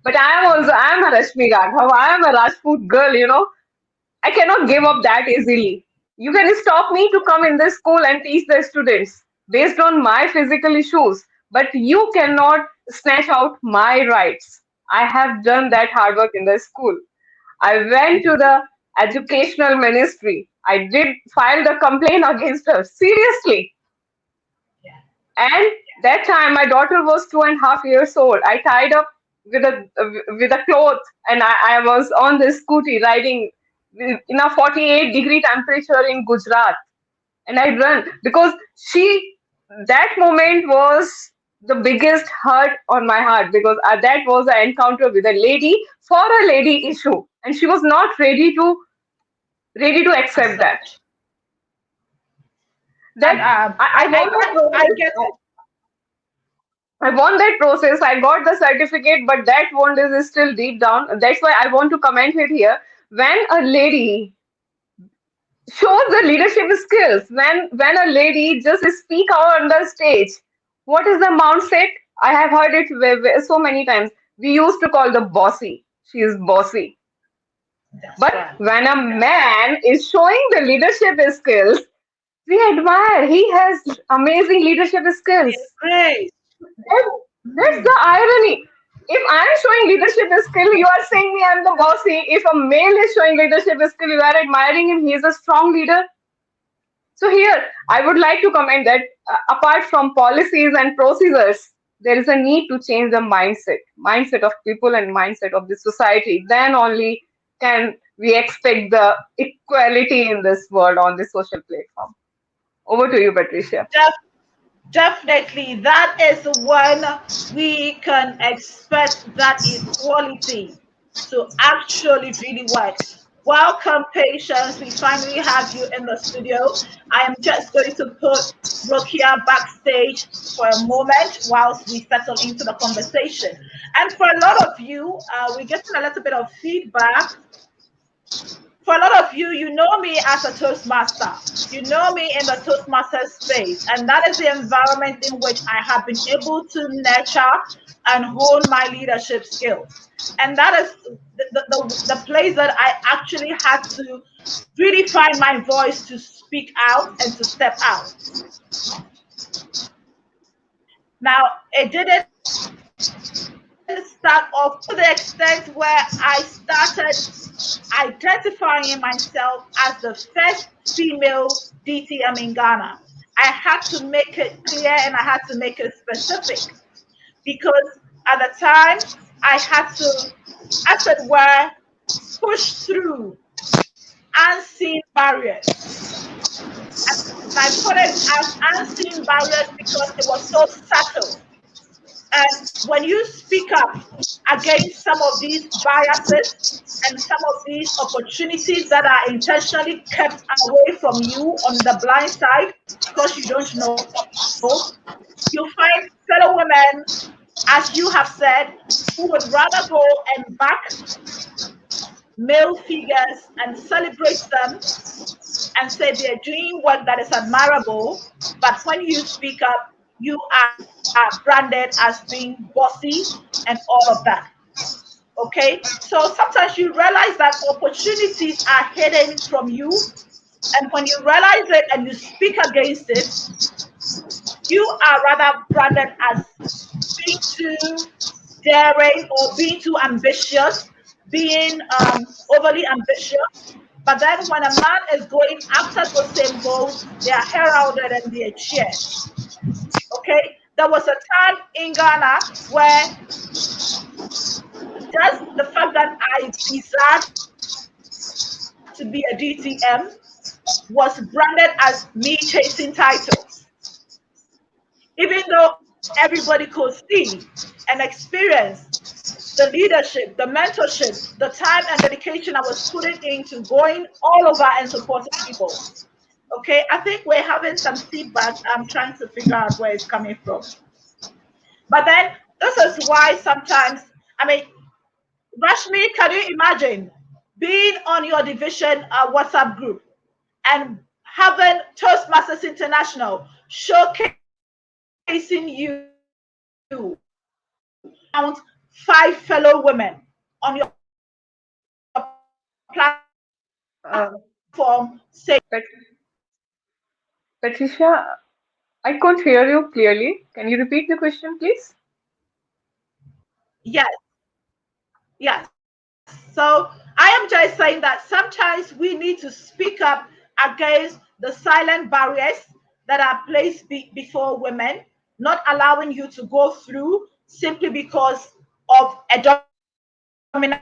E: I am a Rashmi Raghav. I am a Rajput girl. I cannot give up that easily. You can stop me to come in this school and teach the students based on my physical issues, but you cannot snatch out my rights. I have done that hard work in the school. I went to the educational ministry. I did file the complaint against her. Seriously.
B: Yeah.
E: And that time my daughter was 2.5 years old. I tied up with a cloth, and I was on the scooty riding in a 48-degree temperature in Gujarat. And I run because that moment was the biggest hurt on my heart, because that was an encounter with a lady for a lady issue, and she was not ready to accept that.
B: Accept. And
E: That I won that
B: I
E: process.
B: get it.
E: I won that process. I got the certificate, but that wound is still deep down. That's why I want to comment it here. When a lady shows the leadership skills. When a lady just speak out on the stage, what is the mindset? I have heard it so many times. We used to call the bossy. She is bossy.
B: That's
E: But
B: right.
E: when a man is showing the leadership skills, we admire. He has amazing leadership skills.
B: Great.
E: That's the irony. If I'm showing leadership skill, you are saying me I'm the bossy. If a male is showing leadership skill, you are admiring him. He is a strong leader. So here, I would like to comment that apart from policies and procedures, there is a need to change the mindset of people and mindset of the society. Then only can we expect the equality in this world on the social platform. Over to you, Patricia.
B: Definitely, that is when we can expect that equality to actually really work. Welcome, patience. We finally have you in the studio. I am just going to put Rokia backstage for a moment whilst we settle into the conversation. And for a lot of you, we're getting a little bit of feedback. For a lot of you, you know me as a Toastmaster. You know me in the Toastmaster space, and that is the environment in which I have been able to nurture and hone my leadership skills. And that is the place that I actually had to really find my voice to speak out and to step out. Now, it didn't start off to the extent where I started identifying myself as the first female DTM in Ghana. I had to make it clear and I had to make it specific because at the time I had to, as it were, push through unseen barriers. And I put it as unseen barriers because it was so subtle. And when you speak up against some of these biases and some of these opportunities that are intentionally kept away from you on the blind side because you don't know, you find fellow women, as you have said, who would rather go and back male figures and celebrate them and say they're doing work that is admirable, but when you speak up, you are branded as being bossy and all of that. Okay, so sometimes you realize that opportunities are hidden from you, and when you realize it and you speak against it, you are rather branded as being too daring or being too ambitious, being overly ambitious. But then when a man is going after those same goals, they are heralded and they are cheered. Okay, there was a time in Ghana where just the fact that I desired to be a DTM was branded as me chasing titles. Even though everybody could see and experience the leadership, the mentorship, the time and dedication I was putting into going all over and supporting people. Okay, I think we're having some feedback. I'm trying to figure out where it's coming from. But then this is why sometimes, I mean, Rashmi, can you imagine being on your division WhatsApp group and having Toastmasters International showcasing you around 5 fellow women on your platform saying
E: Uh, Pat-
B: yes,
E: Patricia, I couldn't hear you clearly. Can you repeat the question, please?
B: yes. So I am just saying that sometimes we need to speak up against the silent barriers that are placed before women, not allowing you to go through simply because of a dominant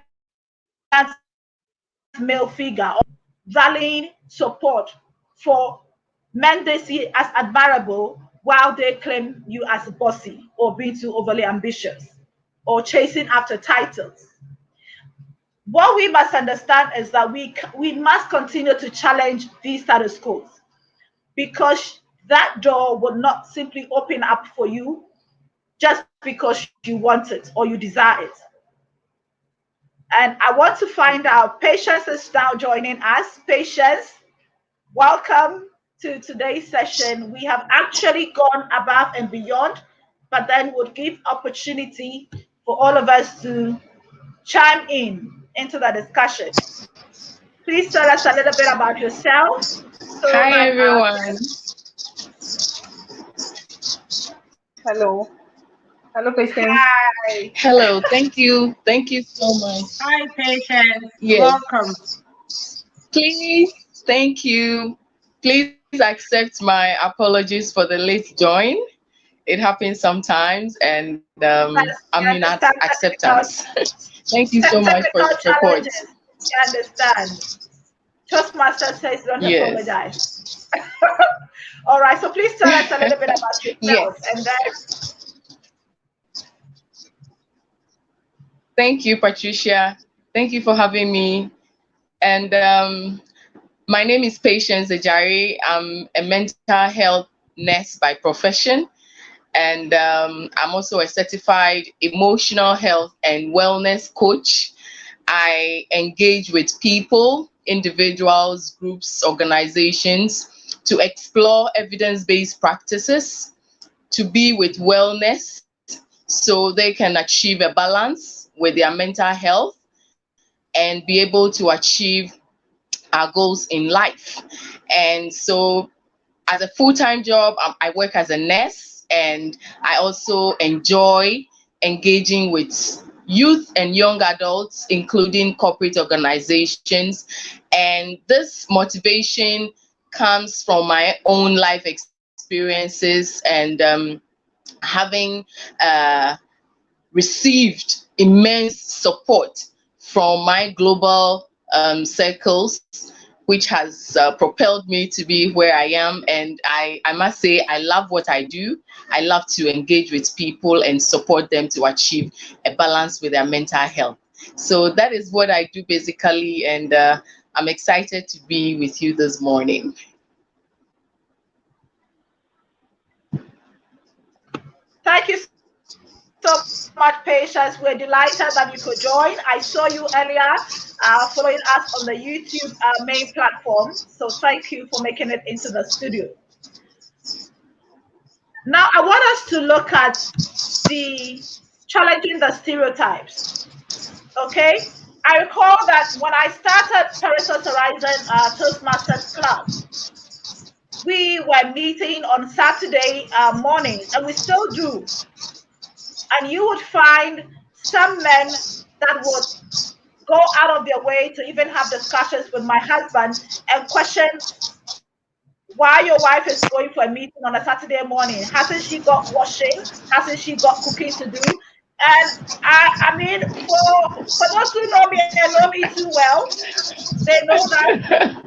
B: male figure or rallying support for men they see as admirable while they claim you as bossy or being too overly ambitious or chasing after titles. What we must understand is that we must continue to challenge these status quos because that door will not simply open up for you just because you want it or you desire it. And I want to find out, Patience is now joining us. Patience, welcome to today's session. We have actually gone above and beyond, but then would give opportunity for all of us to chime in into the discussion. Please tell us a little bit about yourself so
H: Hi
B: that
H: everyone.
E: Hello. Hello, Patience.
B: hi.
H: Hello. Thank you. Thank you so much.
G: Hi, Patience.
H: Yes.
G: Welcome.
H: Please. Thank you. Please accept my apologies for the late join. It happens sometimes, and
B: Yes,
H: I'm
B: we
H: in
B: understand
H: acceptance. Thank you so much for
B: technical
H: your support.
B: challenges. We understand. Toastmaster says don't
H: Yes.
B: apologize. All right, so please tell us a little bit about yourself
H: Yes.
B: and then
H: Thank you, Patricia. Thank you for having me. And my name is Patience Ejari. I'm a mental health nurse by profession, and I'm also a certified emotional health and wellness coach. I engage with people, individuals, groups, organizations to explore evidence based practices to be with wellness so they can achieve a balance with their mental health and be able to achieve our goals in life. And so, as a full time job, I work as a nurse, and I also enjoy engaging with youth and young adults, including corporate organizations. And this motivation comes from my own life experiences and having uh, received immense support from my global circles, which has propelled me to be where I am. And I must say, I love what I do. I love to engage with people and support them to achieve a balance with their mental health. So that is what I do basically. And I'm excited to be with you this morning.
B: thank you so much, Patience. We're delighted that you could join. I saw you earlier following us on the YouTube main platform. So thank you for making it into the studio. Now, I want us to look at the challenging the stereotypes. Okay. I recall that when I started Perissos Horizon Toastmasters Club, we were meeting on Saturday mornings, and we still do. And you would find some men that would go out of their way to even have discussions with my husband and question why your wife is going for a meeting on a Saturday morning. Hasn't she got washing? Hasn't she got cooking to do? And I mean, for those who know me and know me too well, they know that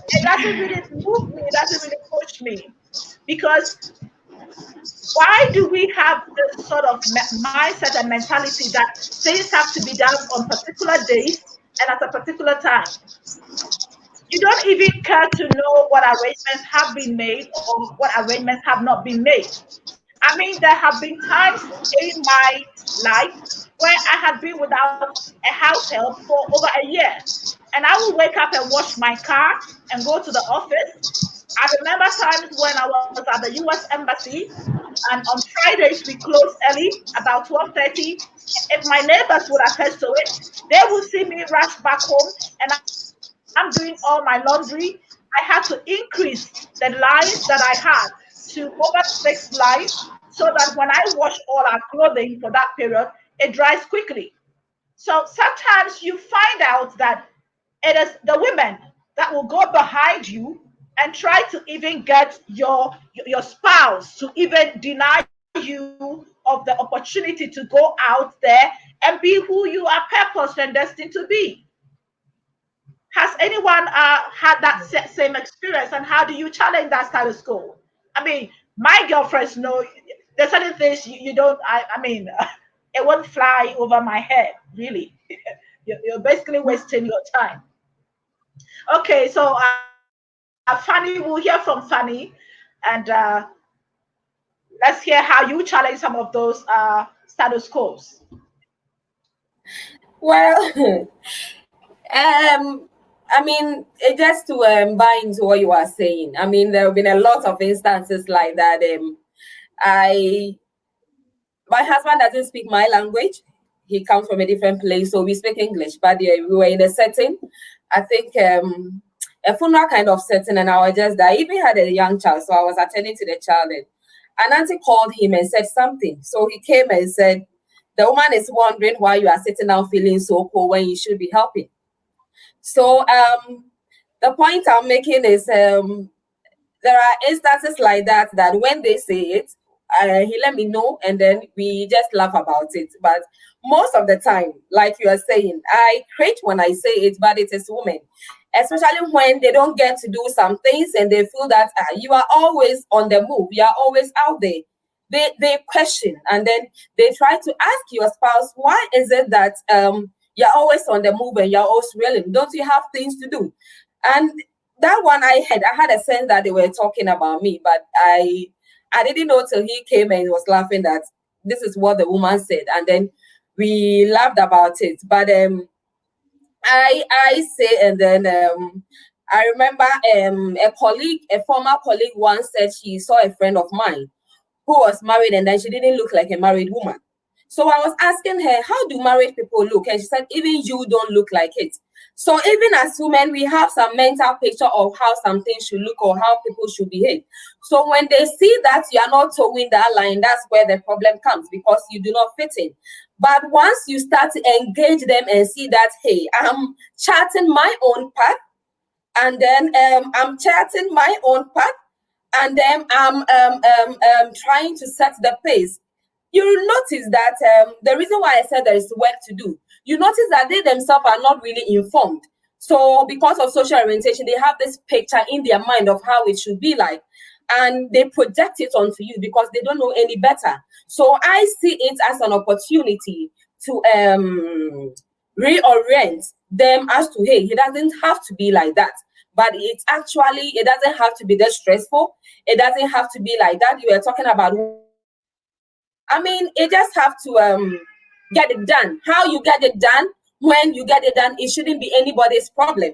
B: it doesn't really move me, it doesn't really push me. Because why do we have this sort of mindset and mentality that things have to be done on particular days and at a particular time? You don't even care to know what arrangements have been made or what arrangements have not been made. I mean, there have been times in my life where I had been without a house help for over a year. And I will wake up and wash my car and go to the office. I remember times when I was at the US Embassy, and on Fridays we close early, about 12:30. If my neighbors would attest to it, they will see me rush back home and I'm doing all my laundry. I had to increase the lines that I had to over 6 lines so that when I wash all our clothing for that period, it dries quickly. So sometimes you find out that it is the women that will go behind you and try to even get your spouse to even deny you of the opportunity to go out there and be who you are purposed and destined to be. Has anyone had that same experience, and how do you challenge that status quo? I mean, my girlfriends know there's certain things you don't. I mean, it won't fly over my head. Really, you're basically wasting your time. Okay, so Fanny, we'll hear from Fanny, and let's hear how you challenge some of those status quos.
F: Well, um, I mean, just to buy into what you are saying. I mean, there have been a lot of instances like that. I My husband doesn't speak my language. He comes from a different place, so we speak English. But we were in a setting, I think a funeral kind of setting, and I was just there. I even had a young child, so I was attending to the child. And an auntie called him and said something. So he came and said, "The woman is wondering why you are sitting down feeling so cold when you should be helping." So the point I'm making is there are instances like that that when they say it, he let me know and then we just laugh about it. But most of the time, like you are saying, I create when I say it, but it is women, especially when they don't get to do some things and they feel that you are always on the move, you are always out there. They question and then they try to ask your spouse, why is it that you're always on the move and you're always willing? Don't you have things to do? And that one I had a sense that they were talking about me, but I didn't know till he came and was laughing that this is what the woman said, and then we laughed about it. But I say, and then I remember a former colleague once said she saw a friend of mine who was married and then she didn't look like a married woman. So I was asking her, how do married people look? And she said, even you don't look like it. So even as women, we have some mental picture of how something should look or how people should behave. So when they see that you are not towing that line, that's where the problem comes, because you do not fit in. But once you start to engage them and see that, hey, I'm charting my own path, and then I'm charting my own path, and then I'm trying to set the pace, you will notice that the reason why I said there is work to do, you notice that they themselves are not really informed. So because of social orientation, they have this picture in their mind of how it should be like, and they project it onto you because they don't know any better. So I see it as an opportunity to reorient them as to, hey, it doesn't have to be like that. But it doesn't have to be that stressful. It doesn't have to be like that. You were talking about, I mean, it just have to get it done. How you get it done, when you get it done, it shouldn't be anybody's problem.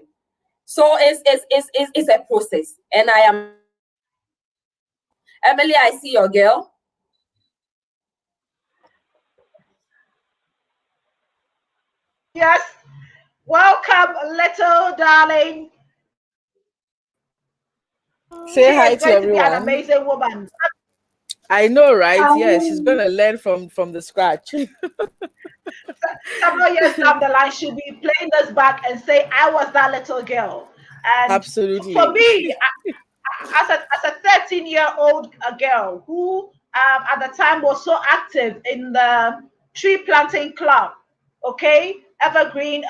F: So it's a process. And I am Emily, I see your girl.
B: Yes. Welcome, little darling. She
C: Say hi
B: is
C: to
B: going to be an
C: everyone.
B: amazing woman.
C: I know, right? Yes, she's
E: Hi.
C: gonna learn from the scratch.
B: Several years down the line, she'll be playing this back and say, I was that little girl. And for
C: Absolutely.
B: me, as a 13-year-old girl who at the time was so active in the tree planting club, okay, Evergreen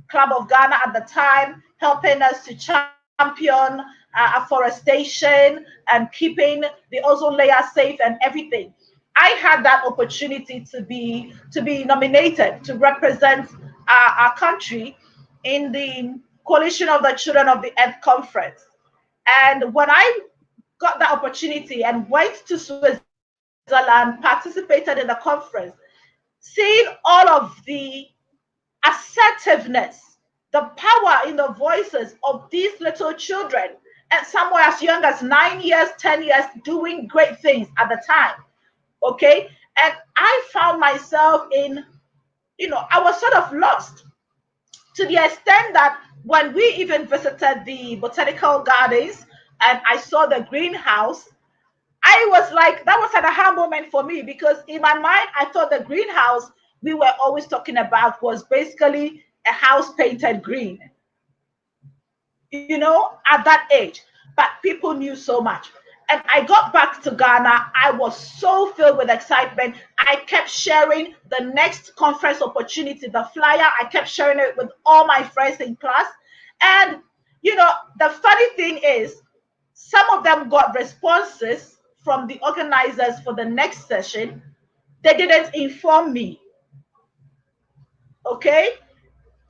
B: Club of Ghana at the time, helping us to champion afforestation and keeping the ozone layer safe and everything. I had that opportunity to be nominated to represent our country in the Coalition of the Children of the Earth conference. And when I got that opportunity and went to Switzerland, participated in the conference, seeing all of the assertiveness, the power in the voices of these little children, and somewhere as young as 9 years, 10 years, doing great things at the time. Okay. And I found myself in, I was sort of lost to the extent that when we even visited the botanical gardens and I saw the greenhouse, I was like, that was an aha moment for me because in my mind, I thought the greenhouse we were always talking about was basically a house painted green, at that age. But people knew so much. And I got back to Ghana. I was so filled with excitement. I kept sharing the next conference opportunity, the flyer. I kept sharing it with all my friends in class. And, the funny thing is, some of them got responses from the organizers for the next session. They didn't inform me. Okay?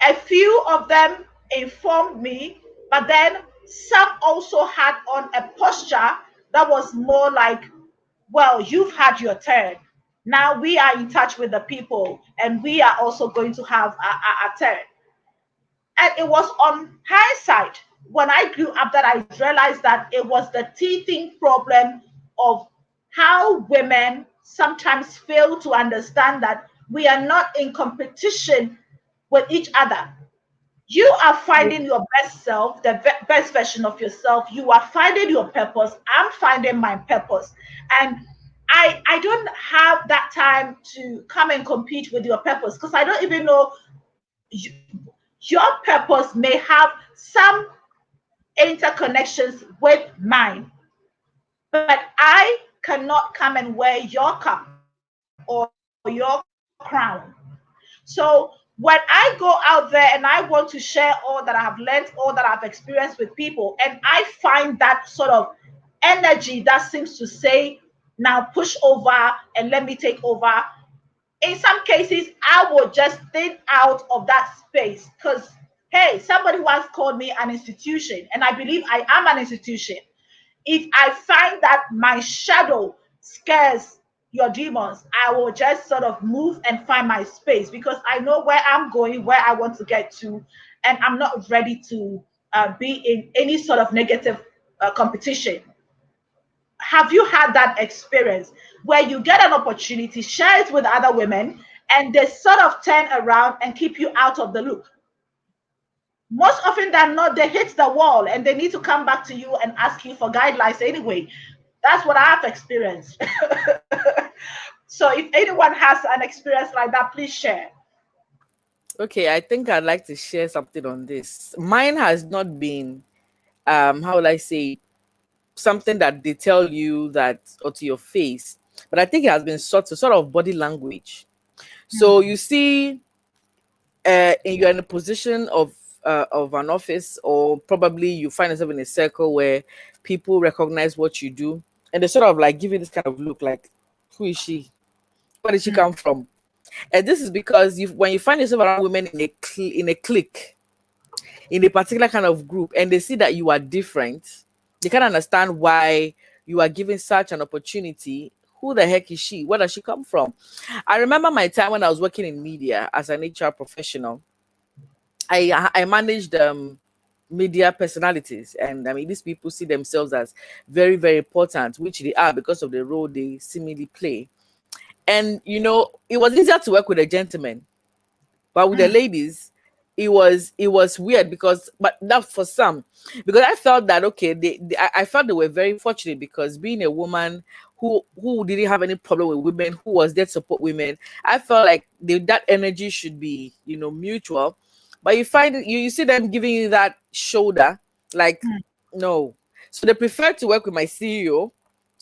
B: A few of them informed me, but then some also had on a posture that was more like, well, you've had your turn. Now we are in touch with the people and we are also going to have a turn. And it was on hindsight when I grew up that I realized that it was the teething problem of how women sometimes fail to understand that we are not in competition with each other. You are finding your best self, the best version of yourself. You are finding your purpose. I'm finding my purpose. And I don't have that time to come and compete with your purpose, because I don't even know your purpose may have some interconnections with mine, but I cannot come and wear your cup or your crown. So when I go out there and I want to share all that I have learned, all that I've experienced with people, and I find that sort of energy that seems to say, now push over and let me take over, in some cases, I will just thin out of that space, because, hey, somebody once called me an institution, and I believe I am an institution. If I find that my shadow scares your demons, I will just sort of move and find my space, because I know where I'm going, where I want to get to, and I'm not ready to be in any sort of negative competition. Have you had that experience where you get an opportunity, share it with other women, and they sort of turn around and keep you out of the loop? Most often than not, they hit the wall and they need to come back to you and ask you for guidelines anyway. That's what I have experienced. So if anyone has an experience like that, please share.
C: Okay, I think I'd like to share something on this. Mine has not been, how will I say, something that they tell you that or to your face, but I think it has been sort of body language. So you see, you're in a position of an office, or probably you find yourself in a circle where people recognize what you do, and they sort of like give you this kind of look, like, who is she? Where did she come from? And this is because when you find yourself around women in a clique, in a particular kind of group, and they see that you are different, they can understand why you are given such an opportunity. Who the heck is she? Where does she come from? I remember my time when I was working in media as an HR professional. I managed media personalities, and I mean, these people see themselves as very, very important, which they are because of the role they seemingly play. And it was easier to work with a gentleman, but with the ladies, it was weird, because but that for some, because I felt that, okay, I felt they were very fortunate, because being a woman who didn't have any problem with women, who was there to support women, I felt like that energy should be mutual. But you see them giving you that shoulder, like, no. So they prefer to work with my CEO,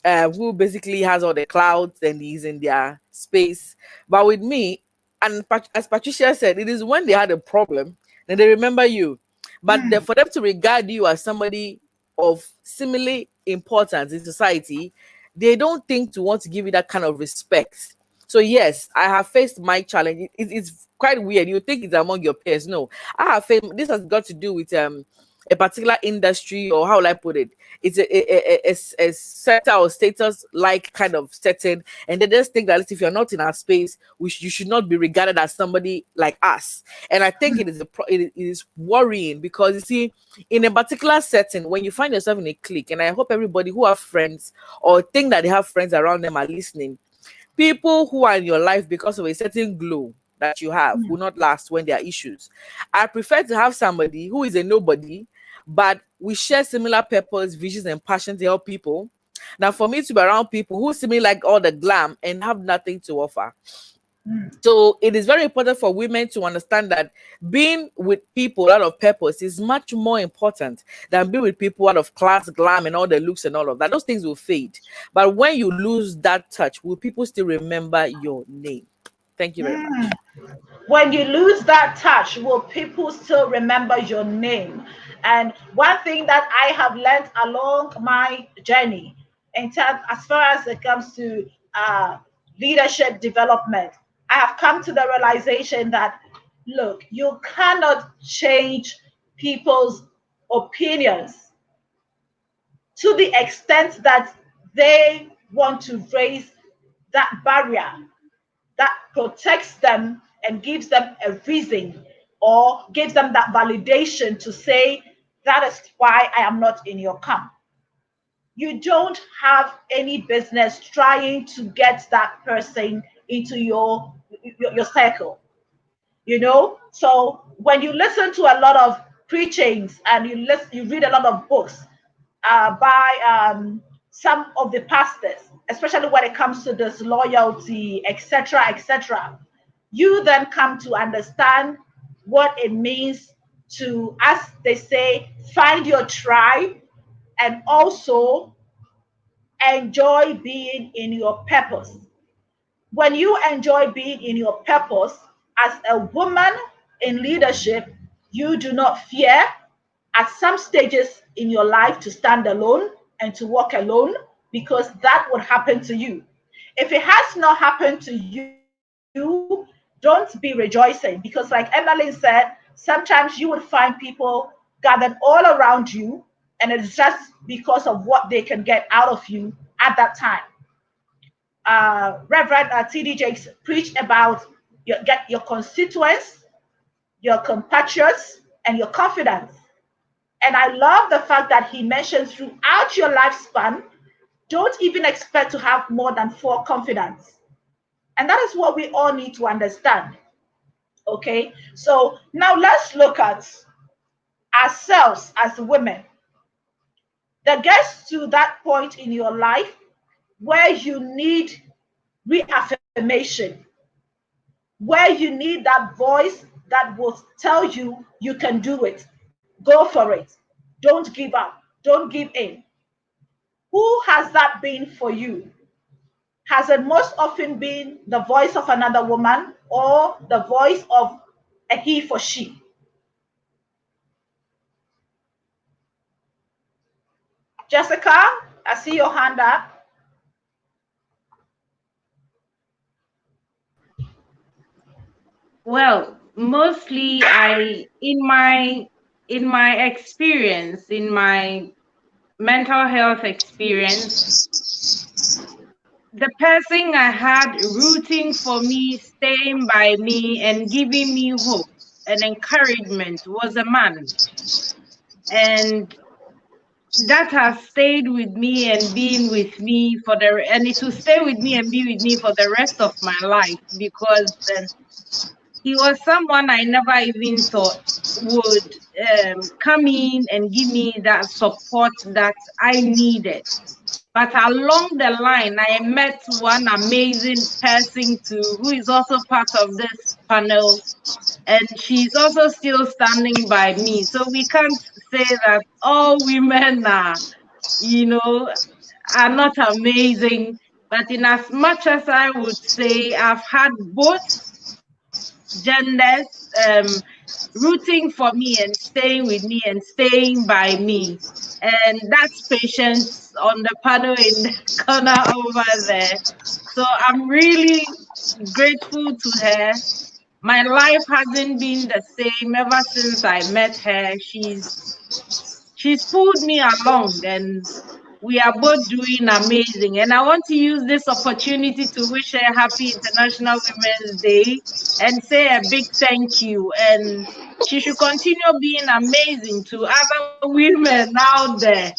C: who basically has all the clouds and he's in their space. But with me, and as Patricia said, it is when they had a problem, then they remember you. But for them to regard you as somebody of similar importance in society, they don't think to want to give you that kind of respect. So yes, I have faced my challenge. It's quite weird. You think it's among your peers. No, I have faced. This has got to do with a particular industry, or how will I put it? It's a sector or status like kind of setting, and they just think that if you're not in our space, you should not be regarded as somebody like us. And I think it is worrying, because you see, in a particular setting, when you find yourself in a clique, and I hope everybody who have friends or think that they have friends around them are listening. People who are in your life because of a certain glow that you have will not last when there are issues. I prefer to have somebody who is a nobody, but we share similar purpose, visions, and passion to help people. Now, for me to be around people who see me like all the glam and have nothing to offer. So it is very important for women to understand that being with people out of purpose is much more important than being with people out of class, glam, and all the looks and all of that. Those things will fade. But when you lose that touch, will people still remember your name? Thank you very much.
B: When you lose that touch, will people still remember your name? And one thing that I have learned along my journey, in terms as far as it comes to leadership development, I have come to the realization that, look, you cannot change people's opinions to the extent that they want to raise that barrier that protects them and gives them a reason or gives them that validation to say, that is why I am not in your camp. You don't have any business trying to get that person into your circle, you know. So when you listen to a lot of preachings and you read a lot of books by some of the pastors, especially when it comes to this loyalty, etc., etc., you then come to understand what it means to, as they say, find your tribe, and also enjoy being in your purpose. When you enjoy being in your purpose as a woman in leadership, you do not fear at some stages in your life to stand alone and to walk alone, because that would happen to you. If it has not happened to you, don't be rejoicing, because, like Emily said, sometimes you would find people gathered all around you, and it's just because of what they can get out of you at that time. Reverend T.D. Jakes preached about your constituents, your compatriots, and your confidants. And I love the fact that he mentions throughout your lifespan, don't even expect to have more than 4 confidants. And that is what we all need to understand. Okay, so now let's look at ourselves as women that gets to that point in your life where you need reaffirmation, where you need that voice that will tell you you can do it. Go for it. Don't give up. Don't give in. Who has that been for you? Has it most often been the voice of another woman or the voice of a he for she? Jessica, I see your hand up.
G: Well, mostly in my experience, in my mental health experience, the person I had rooting for me, staying by me, and giving me hope and encouragement was a man. And that has stayed with me and been with me and it will stay with me and be with me for the rest of my life, because he was someone I never even thought would come in and give me that support that I needed. But along the line, I met one amazing person too, who is also part of this panel, and she's also still standing by me. So we can't say that all women are not amazing. But in as much as I would say I've had both genders rooting for me and staying with me and staying by me. And that's Patience on the panel in the corner over there. So I'm really grateful to her. My life hasn't been the same ever since I met her. She's pulled me along, and we are both doing amazing. And I want to use this opportunity to wish her happy International Women's Day and say a big thank you. And she should continue being amazing to other women out there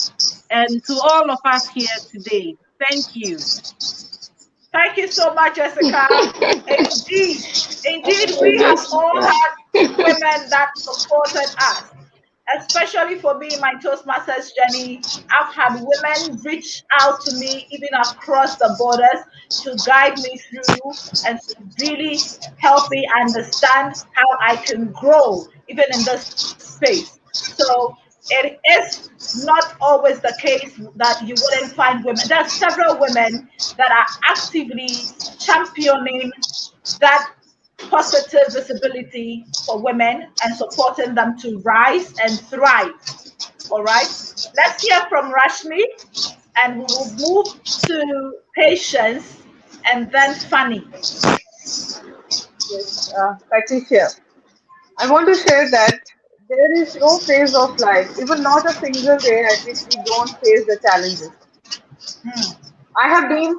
G: and to all of us here today. Thank you.
B: Thank you so much, Jessica. Indeed, we have all had women that supported us. Especially for me in my Toastmasters journey, I've had women reach out to me even across the borders to guide me through and to really help me understand how I can grow even in this space. So it is not always the case that you wouldn't find women. There are several women that are actively championing that positive visibility for women and supporting them to rise and thrive. All right. Let's hear from Rashmi, and we will move to Patience and then Fanny.
E: Yes, Patricia. I want to share that there is no phase of life, even not a single day at which we don't face the challenges.
B: Hmm.
E: I have been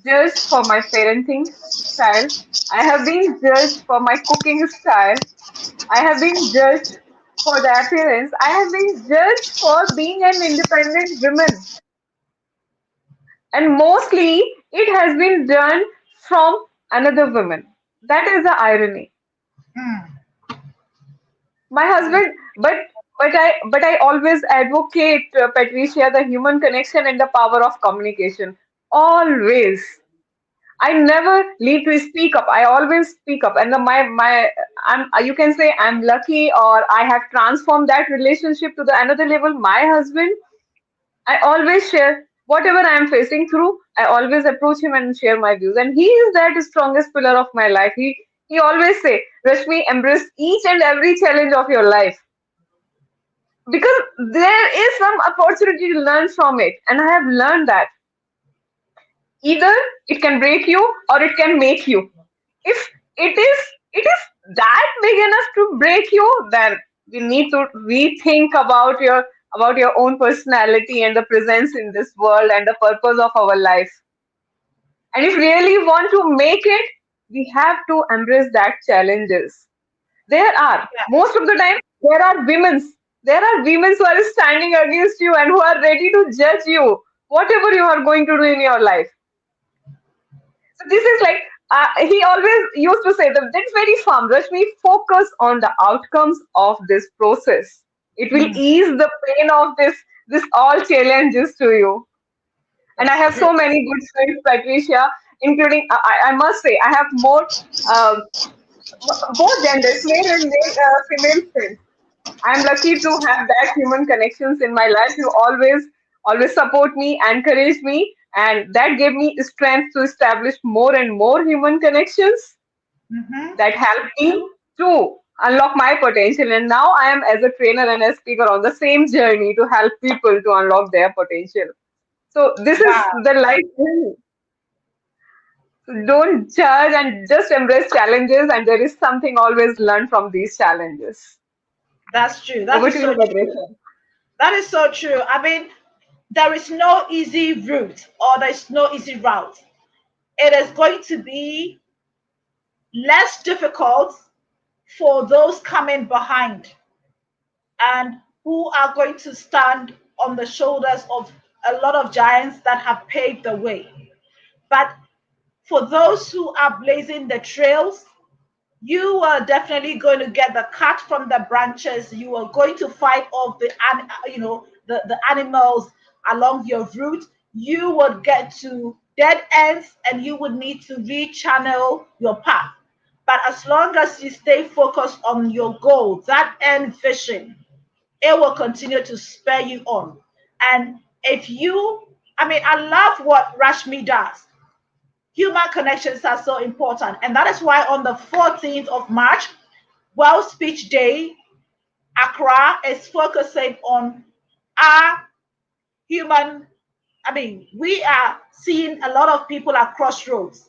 E: judged for my parenting style. I have been judged for my cooking style. I have been judged for the appearance. I have been judged for being an independent woman. And mostly it has been done from another woman. That is the irony.
B: Mm.
E: My husband, but I always advocate, Patricia, the human connection and the power of communication. Always. I never leave to speak up. I always speak up, and my I'm you can say I'm lucky, or I have transformed that relationship to the another level. My husband, I always share whatever I am facing through. I always approach him and share my views, and he is that strongest pillar of my life. He always say, Rashmi, embrace each and every challenge of your life, because there is some opportunity to learn from it, and I have learned that either it can break you or it can make you. If it is that big enough to break you, then we need to rethink about your own personality and the presence in this world and the purpose of our life. And if really want to make it, we have to embrace that challenges. There are
B: Yeah.
E: most of the time there are women who are standing against you and who are ready to judge you whatever you are going to do in your life. So this is like, he always used to say that that's very firm. Rashmi, focus on the outcomes of this process. It will
B: Mm.
E: ease the pain of this all challenges to you. And I
B: That's
E: have
B: true.
E: so many good friends, Patricia, including I must say I have more um, both genders, female friends. I'm lucky to have that human connections in my life. You always support me, encourage me, and that gave me strength to establish more and more human connections
B: Mm-hmm.
E: that help me to unlock my potential. And now I am as a trainer and a speaker on the same journey to help people to unlock their potential. So this is
B: Wow.
E: the life journey. Don't judge and just embrace challenges, and there is something always learn from these challenges.
B: That's true. That
E: Over
B: is
E: to you,
B: so true.
E: Patricia.
B: That is so true. I mean, there is no easy route or there is no easy route. It is going to be less difficult for those coming behind and who are going to stand on the shoulders of a lot of giants that have paved the way. But for those who are blazing the trails, you are definitely going to get the cut from the branches. You are going to fight off the animals along your route. You would get to dead ends and you would need to rechannel your path. But as long as you stay focused on your goal, that end vision, it will continue to spur you on. And if you, I mean, I love what Rashmi does. Human connections are so important. And that is why on the 14th of March, World Speech Day, Accra is focusing on our human. I mean, we are seeing a lot of people at crossroads,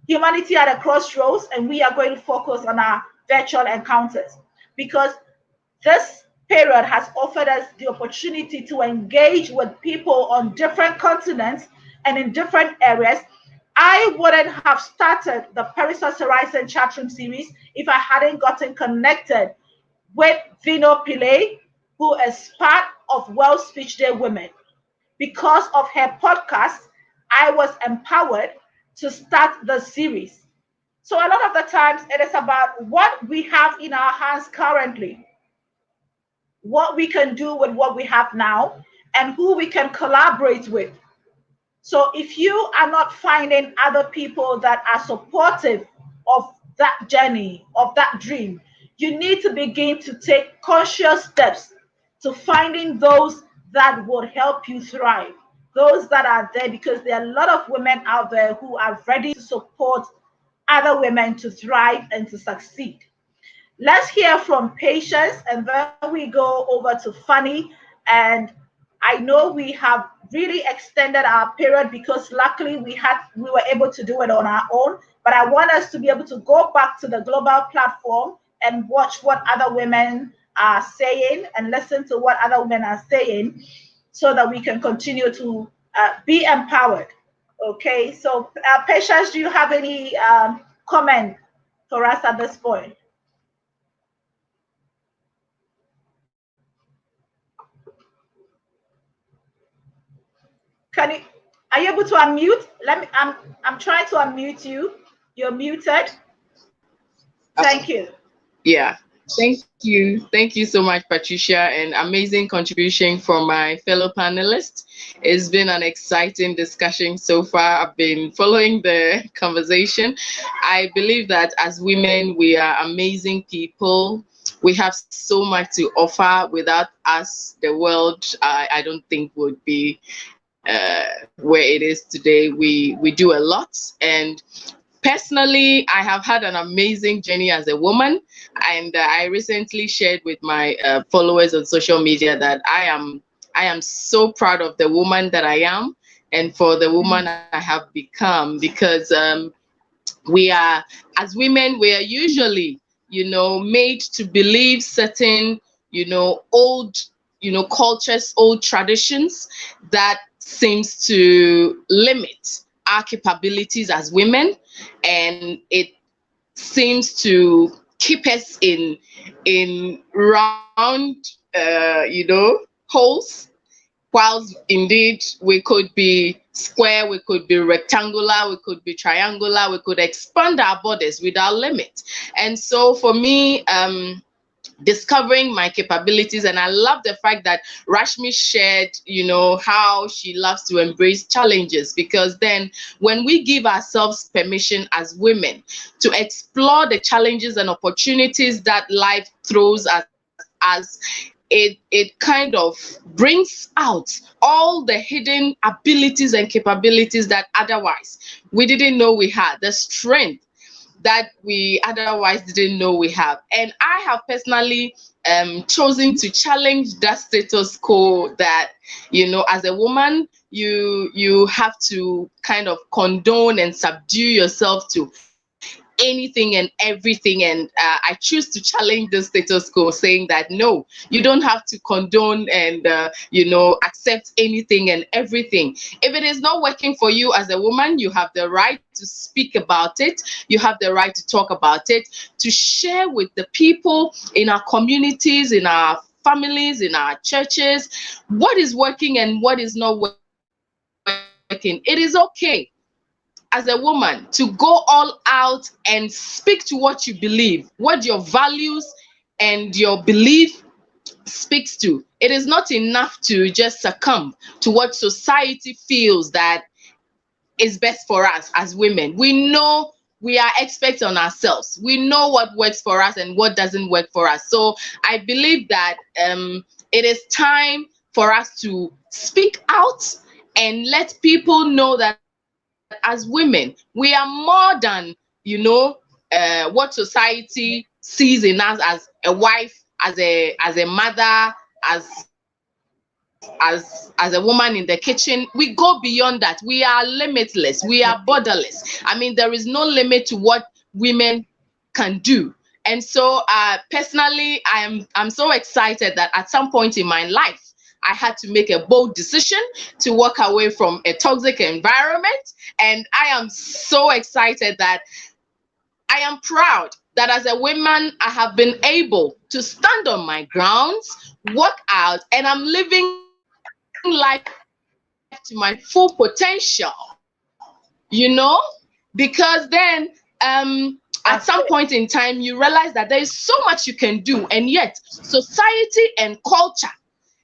B: humanity at a crossroads, and we are going to focus on our virtual encounters because this period has offered us the opportunity to engage with people on different continents and in different areas. I wouldn't have started the Perissos Horizon Chat Room series if I hadn't gotten connected with Vino Pillay, who is part of World Speech Day Women. Because of her podcast, I was empowered to start the series. So a lot of the times it is about what we have in our hands currently, what we can do with what we have now, and who we can collaborate with. So if you are not finding other people that are supportive of that journey, of that dream, you need to begin to take conscious steps to finding those that would help you thrive, those that are there, because there are a lot of women out there who are ready to support other women to thrive and to succeed. Let's hear from Patience and then we go over to Funny. And I know we have really extended our period because luckily we were able to do it on our own. But I want us to be able to go back to the global platform and watch what other women are saying and listen to what other women are saying so that we can continue to be empowered. Okay, so Patience, do you have any comment for us at this point? Can you are you able to unmute? Let me I'm trying to unmute you. You're muted. Thank you.
H: Yeah. Thank you so much, Patricia, and amazing contribution from my fellow panelists. It's been an exciting discussion so far. I've been following the conversation. I believe that as women, we are amazing people. We have so much to offer. Without us, the world, I don't think would be where it is today. We do a lot, and personally, I have had an amazing journey as a woman, and I recently shared with my followers on social media that I am so proud of the woman that I am, and for the woman I have become, because we are, as women, we are usually, made to believe certain, old, cultures, old traditions that seems to limit our capabilities as women, and it seems to keep us in round, holes, whilst indeed we could be square, we could be rectangular, we could be triangular, we could expand our borders without limit. And so for me, discovering my capabilities, and I love the fact that Rashmi shared, how she loves to embrace challenges, because then when we give ourselves permission as women to explore the challenges and opportunities that life throws at us, it kind of brings out all the hidden abilities and capabilities that otherwise we didn't know we had, the strength that we otherwise didn't know we have. And I have personally chosen to challenge that status quo that, as a woman, you have to kind of condone and subdue yourself to anything and everything. And I choose to challenge the status quo, saying that no, you don't have to condone and accept anything and everything. If it is not working for you as a woman, you have the right to speak about it, you have the right to talk about it, to share with the people in our communities, in our families, in our churches, what is working and what is not working. It is okay as a woman to go all out and speak to what you believe, what your values and your belief speaks to. It is not enough to just succumb to what society feels that is best for us as women. We know we are experts on ourselves. We know what works for us and what doesn't work for us. So I believe that it is time for us to speak out and let people know that as women, we are more than, what society sees in us as a wife, as a mother, as a woman in the kitchen. We go beyond that. We are limitless, we are borderless. I mean, there is no limit to what women can do. And so personally, I'm so excited that at some point in my life I had to make a bold decision to walk away from a toxic environment. And I am so excited that I am proud that as a woman, I have been able to stand on my grounds, work out, and I'm living life to my full potential, because then at some point in time, you realize that there is so much you can do, and yet society and culture,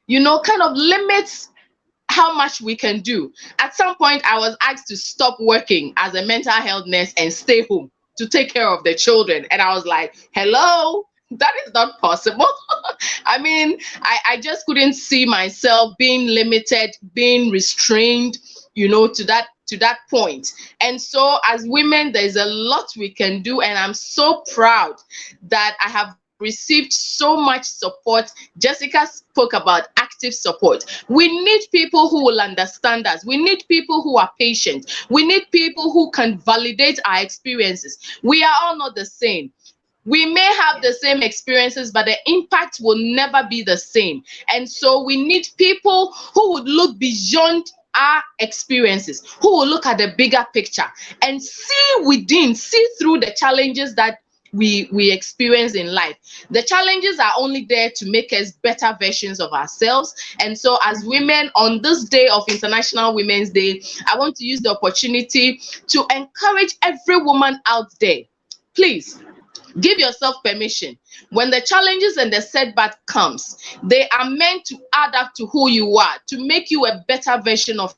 H: kind of limits how much we can do. At some point, I was asked to stop working as a mental health nurse and stay home to take care of the children. And I was like, hello, that is not possible. I mean, I just couldn't see myself being limited, being restrained, to that point. And so as women, there's a lot we can do. And I'm so proud that I have received so much support. Jessica spoke about active support. We need people who will understand us. We need people who are patient. We need people who can validate our experiences. We are all not the same. We may have the same experiences, but the impact will never be the same. And so we need people who would look beyond our experiences, who will look at the bigger picture and see through the challenges that we experience in life. The challenges are only there to make us better versions of ourselves. And so as women, on this day of International Women's Day, I want to use the opportunity to encourage every woman out there. Please give yourself permission. When the challenges and the setback comes, they are meant to add up to who you are, to make you a better version of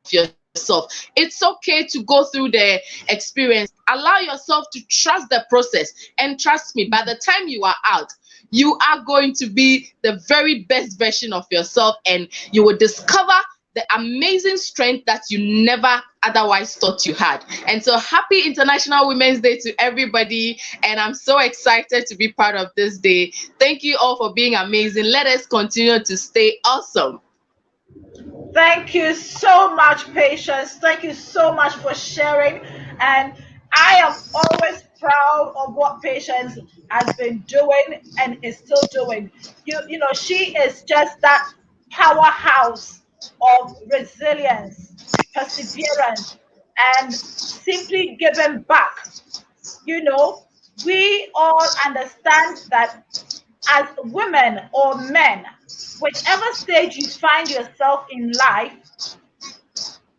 H: yourself. It's okay to go through the experience. Allow yourself to trust the process. And trust me, by the time you are out, you are going to be the very best version of yourself, and you will discover the amazing strength that you never otherwise thought you had. And so happy International Women's Day to everybody. And I'm so excited to be part of this day. Thank you all for being amazing. Let us continue to stay awesome.
B: Thank you so much, Patience. Thank you so much for sharing. And I am always proud of what Patience has been doing and is still doing. You know, she is just that powerhouse of resilience, perseverance, and simply giving back. You know, we all understand that as women or men, whichever stage you find yourself in life,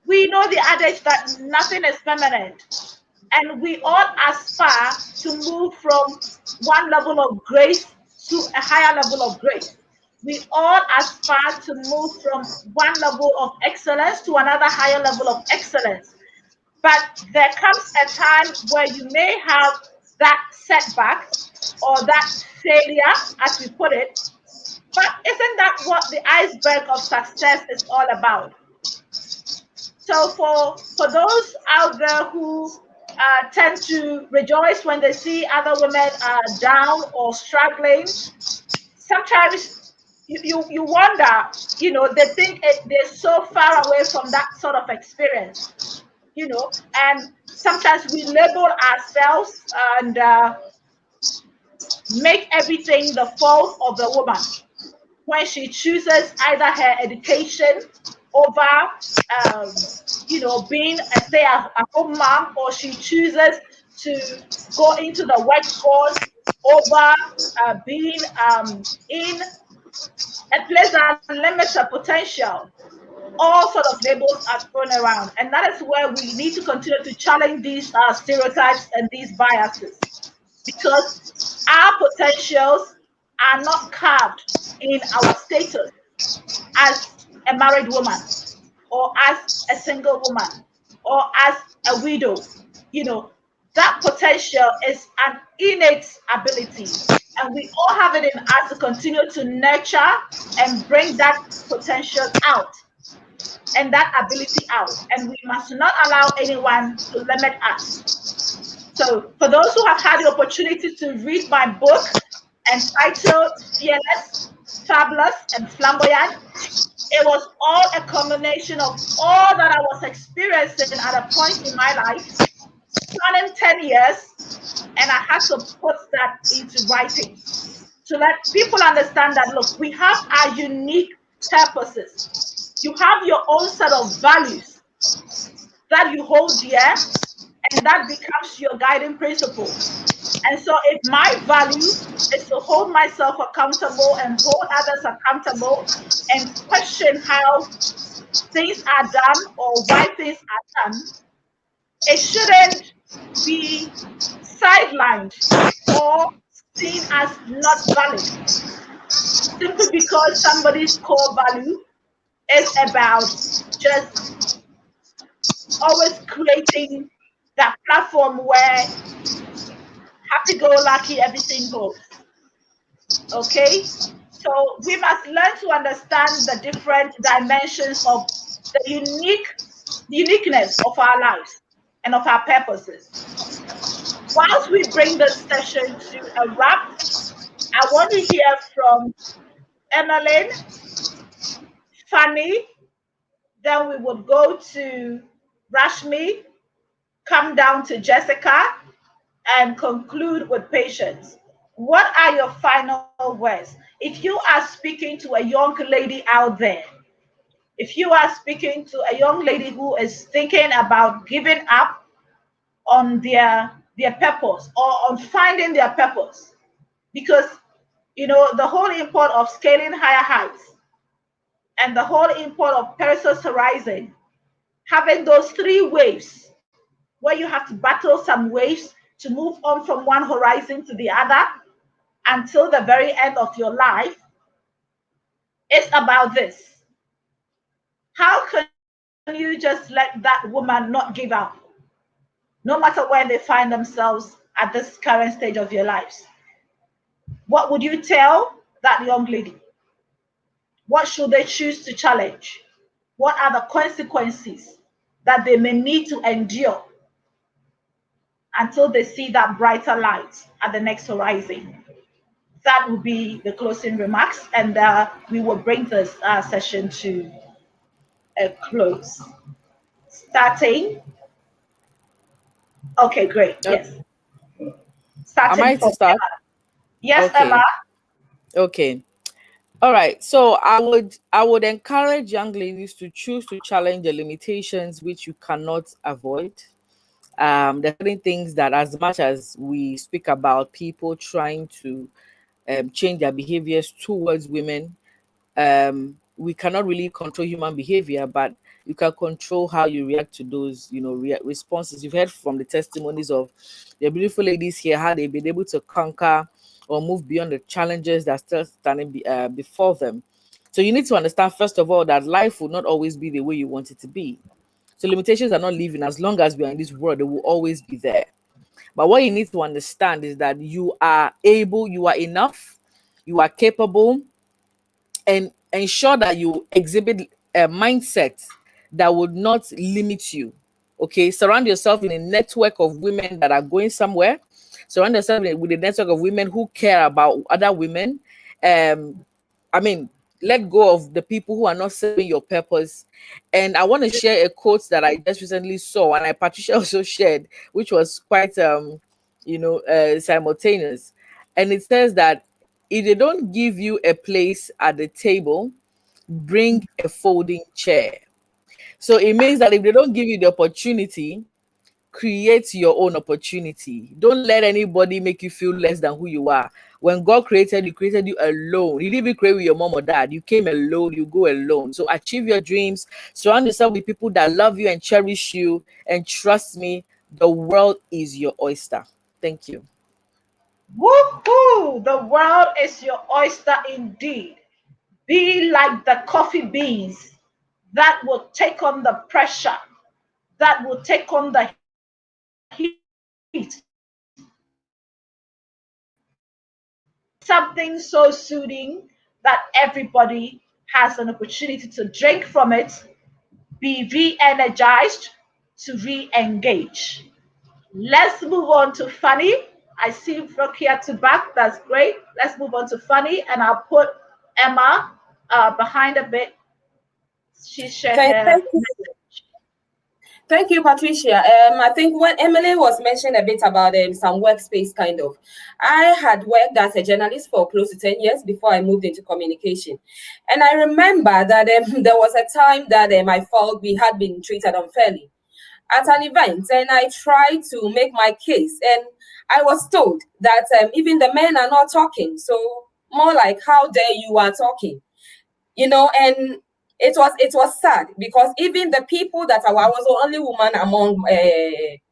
B: we know the adage that nothing is permanent. And we all aspire to move from one level of grace to a higher level of grace. We all aspire to move from one level of excellence to another higher level of excellence. But there comes a time where you may have that setback or that failure, as we put it. But isn't that what the iceberg of success is all about? So for those out there who tend to rejoice when they see other women down or struggling, sometimes you wonder, you know, they think they're so far away from that sort of experience, you know, and sometimes we label ourselves and make everything the fault of the woman when she chooses either her education over, you know, being a stay-at-home mom, or she chooses to go into the workforce over being in a place that limits her potential. All sort of labels are thrown around, and that is where we need to continue to challenge these stereotypes and these biases, because our potentials are not carved in our status as a married woman or as a single woman or as a widow. You know, that potential is an innate ability, and we all have it in us to continue to nurture and bring that potential out and that ability out. And we must not allow anyone to limit us. So, for those who have had the opportunity to read my book entitled Fearless, Fabulous, and Flamboyant, it was all a combination of all that I was experiencing at a point in my life, spanning 10 years, and I had to put that into writing to let people understand that, look, we have our unique purposes. You have your own set of values that you hold dear, and that becomes your guiding principle. And so, if my value is to hold myself accountable and hold others accountable and question how things are done or why things are done, it shouldn't be sidelined or seen as not valid simply because somebody's core value is about just always creating that platform where happy go lucky everything goes. Okay, so we must learn to understand the different dimensions of the uniqueness of our lives and of our purposes. Whilst we bring this session to a wrap, I want to hear from Emmeline, Fanny, then we would go to Rashmi, come down to Jessica, and conclude with Patience. What are your final words? If you are speaking to a young lady out there If you are speaking to a young lady who is thinking about giving up on their purpose or on finding their purpose, because the whole import of scaling higher heights and the whole import of Perissos Horizon, having those three waves where you have to battle some waves to move on from one horizon to the other until the very end of your life, it's about this. How can you just let that woman not give up, no matter where they find themselves at this current stage of your lives? What would you tell that young lady? What should they choose to challenge? What are the consequences that they may need to endure until they see that brighter light at the next horizon? That will be the closing remarks, and we will bring this session to a close. Starting. Okay, great. Yes.
C: Am
B: Starting
C: I
B: from
C: to start?
B: Emma. Yes, Emma.
C: Okay. Okay. All right. So I would encourage young ladies to choose to challenge the limitations which you cannot avoid. There are certain things that, as much as we speak about people trying to change their behaviors towards women, we cannot really control human behavior, but you can control how you react to those, responses. You've heard from the testimonies of the beautiful ladies here, how they've been able to conquer or move beyond the challenges that are still standing before them. So you need to understand, first of all, that life will not always be the way you want it to be. So limitations are not living. As long as we are in this world, they will always be there. But what you need to understand is that you are able, you are enough, you are capable, and ensure that you exhibit a mindset that would not limit you. Okay, surround yourself in a network of women that are going somewhere. Surround yourself with a network of women who care about other women. um I mean, let go of the people who are not serving your purpose. And I want to share a quote that I just recently saw, and Patricia also shared, which was quite simultaneous. And it says that if they don't give you a place at the table, bring a folding chair. So it means that if they don't give you the opportunity, create your own opportunity. Don't let anybody make you feel less than who you are. When God created you alone. He didn't even create with your mom or dad. You came alone, you go alone. So achieve your dreams, surround yourself with people that love you and cherish you. And trust me, the world is your oyster. Thank you.
B: Woohoo! The world is your oyster indeed. Be like the coffee beans that will take on the pressure, that will take on the heat. Something so soothing that everybody has an opportunity to drink from it, be re-energized, to re-engage. Let's move on to funny. I see Rokia to back. That's great. Let's move on to funny, and I'll put Emma behind a bit. She shared
F: Thank,
B: her
F: thank you.
B: message.
F: Thank you, Patricia. I think when Emily was mentioning a bit about some workspace kind of, I had worked as a journalist for close to 10 years before I moved into communication. And I remember that there was a time that I felt we had been treated unfairly at an event, and I tried to make my case. And I was told that even the men are not talking. So more like, how dare you are talking? And it was sad because even the people that I was the only woman among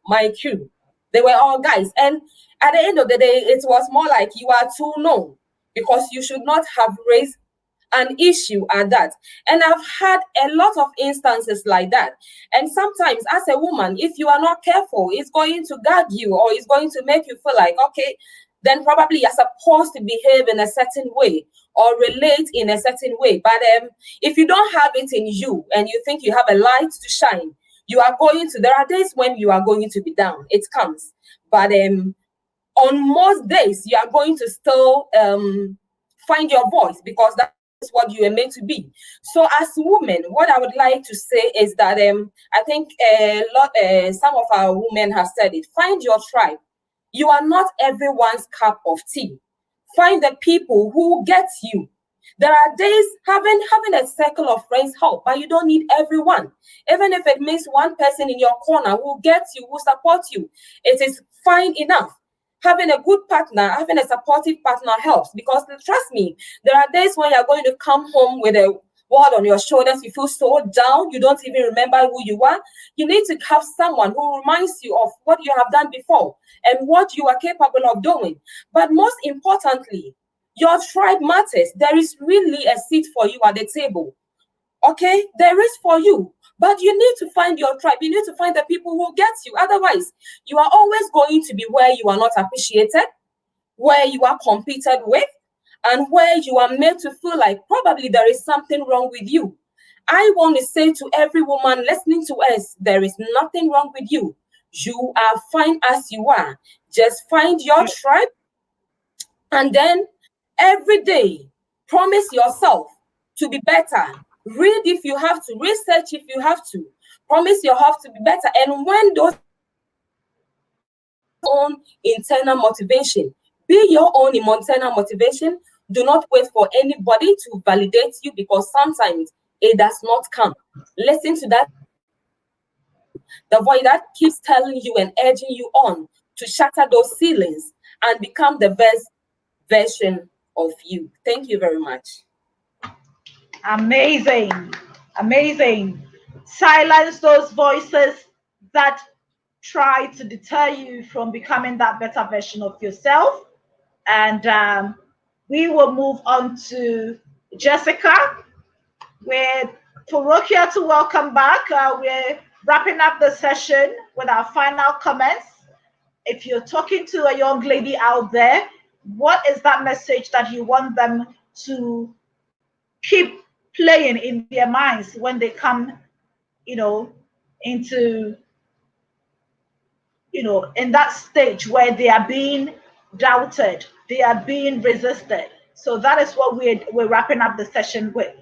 F: my crew, they were all guys. And at the end of the day, it was more like, you are too low because you should not have raised an issue at that. And I've had a lot of instances like that. And sometimes as a woman, if you are not careful, it's going to gag you, or it's going to make you feel like, okay, then probably you're supposed to behave in a certain way or relate in a certain way. But if you don't have it in you and you think you have a light to shine, there are days when you are going to be down. It comes. But on most days, you are going to still find your voice, because that's what you are meant to be. So as women, what I would like to say is that I think some of our women have said it. Find your tribe. You are not everyone's cup of tea. Find the people who get you. There are days having a circle of friends help, but you don't need everyone. Even if it means one person in your corner who gets you, who supports you, it is fine enough. Having a good partner, having a supportive partner helps, because trust me, there are days when you're going to come home with a world on your shoulders. You feel so down, you don't even remember who you are. You need to have someone who reminds you of what you have done before and what you are capable of doing. But most importantly, your tribe matters. There is really a seat for you at the table. Okay, there is for you, but you need to find your tribe. You need to find the people who get you. Otherwise, you are always going to be where you are not appreciated, where you are competed with, and where you are made to feel like probably there is something wrong with you. I want to say to every woman listening to us, there is nothing wrong with you. You are fine as you are. Just find your tribe, and then every day promise yourself to be better. Read if you have to, research if you have to. Promise yourself to be better. And when those own internal motivation, be your own internal motivation. Do not wait for anybody to validate you, because sometimes it does not come. Listen to that, the voice that keeps telling you and urging you on to shatter those ceilings and become the best version of you. Thank you very much.
B: Amazing. Amazing. Silence those voices that try to deter you from becoming that better version of yourself. And we will move on to Jessica. With Forokia to welcome back. We're wrapping up the session with our final comments. If you're talking to a young lady out there, what is that message that you want them to keep playing in their minds when they come, into, in that stage where they are being doubted, they are being resisted? So that is what we're wrapping up the session with.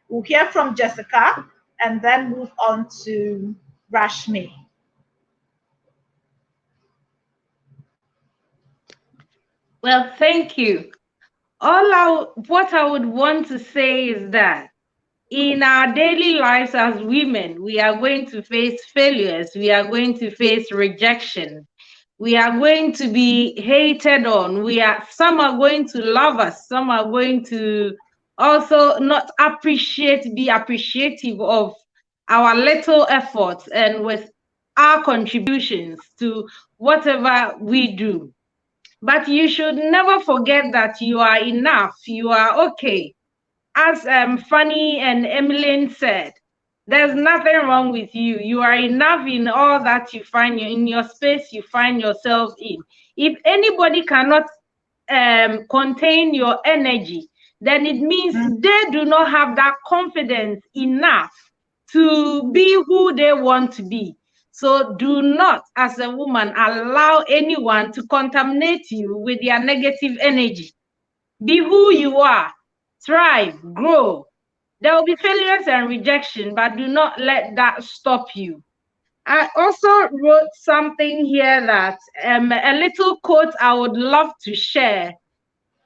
B: We'll hear from Jessica and then move on to Rashmi.
G: Well, thank you. What I would want to say is that in our daily lives as women, we are going to face failures, we are going to face rejection, we are going to be hated on. Some are going to love us, some are going to also not be appreciative of our little efforts and with our contributions to whatever we do. But you should never forget that you are enough, you are okay. As Fanny and Emmeline said, there's nothing wrong with you. You are enough in all that you find in your space you find yourself in. If anybody cannot contain your energy, then it means they do not have that confidence enough to be who they want to be. So do not, as a woman, allow anyone to contaminate you with their negative energy. Be who you are. Thrive, grow. There will be failures and rejection, but do not let that stop you. I also wrote something here that a little quote I would love to share.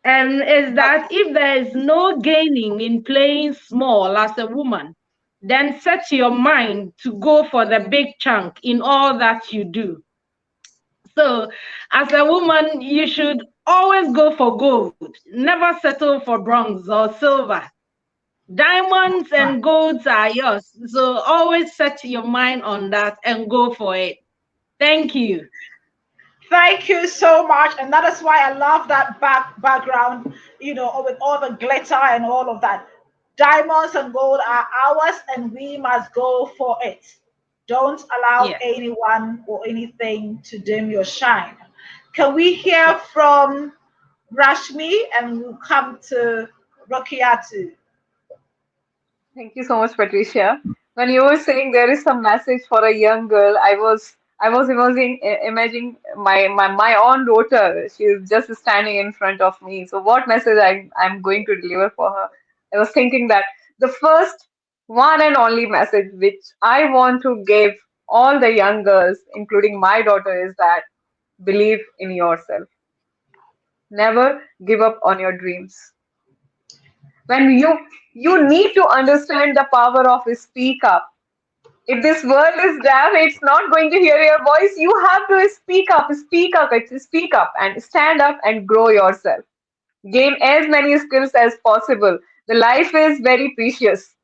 G: Is that if there is no gaining in playing small as a woman, then set your mind to go for the big chunk in all that you do. So, as a woman, you should always go for gold, never settle for bronze or silver. Diamonds and golds are yours. So, always set your mind on that and go for it. Thank you.
B: Thank you so much. And that is why I love that background, with all the glitter and all of that. Diamonds and gold are ours, and we must go for it. Don't allow anyone or anything to dim your shine. Can we hear from Rashmi, and we'll come to Rokiatu?
E: Thank you so much, Patricia. When you were saying there is some message for a young girl, I was imagining my own daughter. She's just standing in front of me. So what message I'm going to deliver for her? I was thinking that the first one and only message which I want to give all the young girls, including my daughter, is that believe in yourself. Never give up on your dreams. When you need to understand the power of speak up. If this world is deaf, it's not going to hear your voice. You have to speak up, and stand up and grow yourself. Gain as many skills as possible. The life is very precious.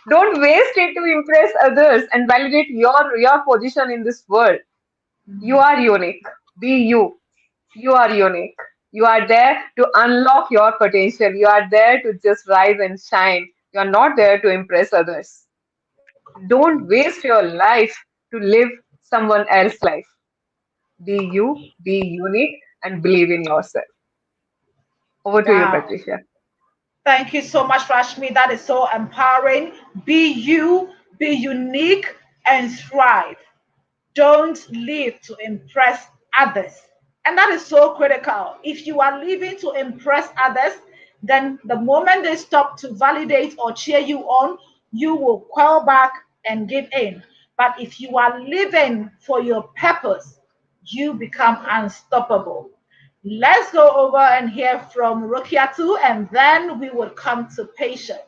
E: Don't waste it to impress others and validate your position in this world. You are unique. Be you. You are unique. You are there to unlock your potential. You are there to just rise and shine. You are not there to impress others. Don't waste your life to live someone else's life. Be you, be unique, and believe in yourself. Over to you,
B: Wow.
E: Patricia.
B: Thank you so much, Rashmi. That is so empowering. Be you, be unique, and thrive. Don't live to impress others. And that is so critical. If you are living to impress others, then the moment they stop to validate or cheer you on, you will quell back and give in. But if you are living for your purpose, you become unstoppable. Let's go over and hear from Rukiatu, and then we will come to patience.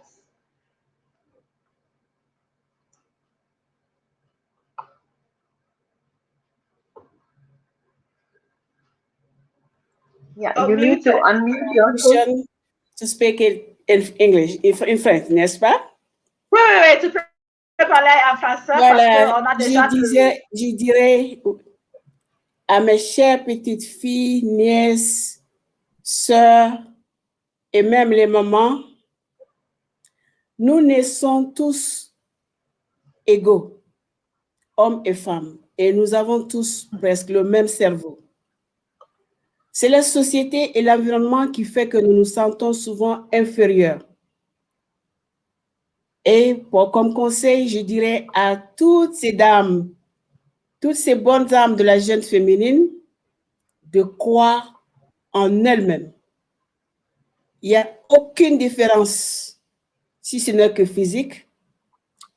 E: Yeah,
B: Oh,
E: you need to
B: muted.
E: unmute yourself.
D: Permission to speak it in English, in French, n'est-ce pas?
B: Oui, oui, oui, tu peux parler en français parce
D: Voilà,
B: qu'on a déjà
D: je dirais à mes chères petites filles, nièces, sœurs et même les mamans, nous naissons tous égaux, hommes et femmes, et nous avons tous presque le même cerveau. C'est la société et l'environnement qui fait que nous nous sentons souvent inférieurs. Et comme conseil, je dirais à toutes ces dames, toutes ces bonnes âmes de la jeune féminine, de croire en elles-mêmes. Il n'y a aucune différence, si ce n'est que physique,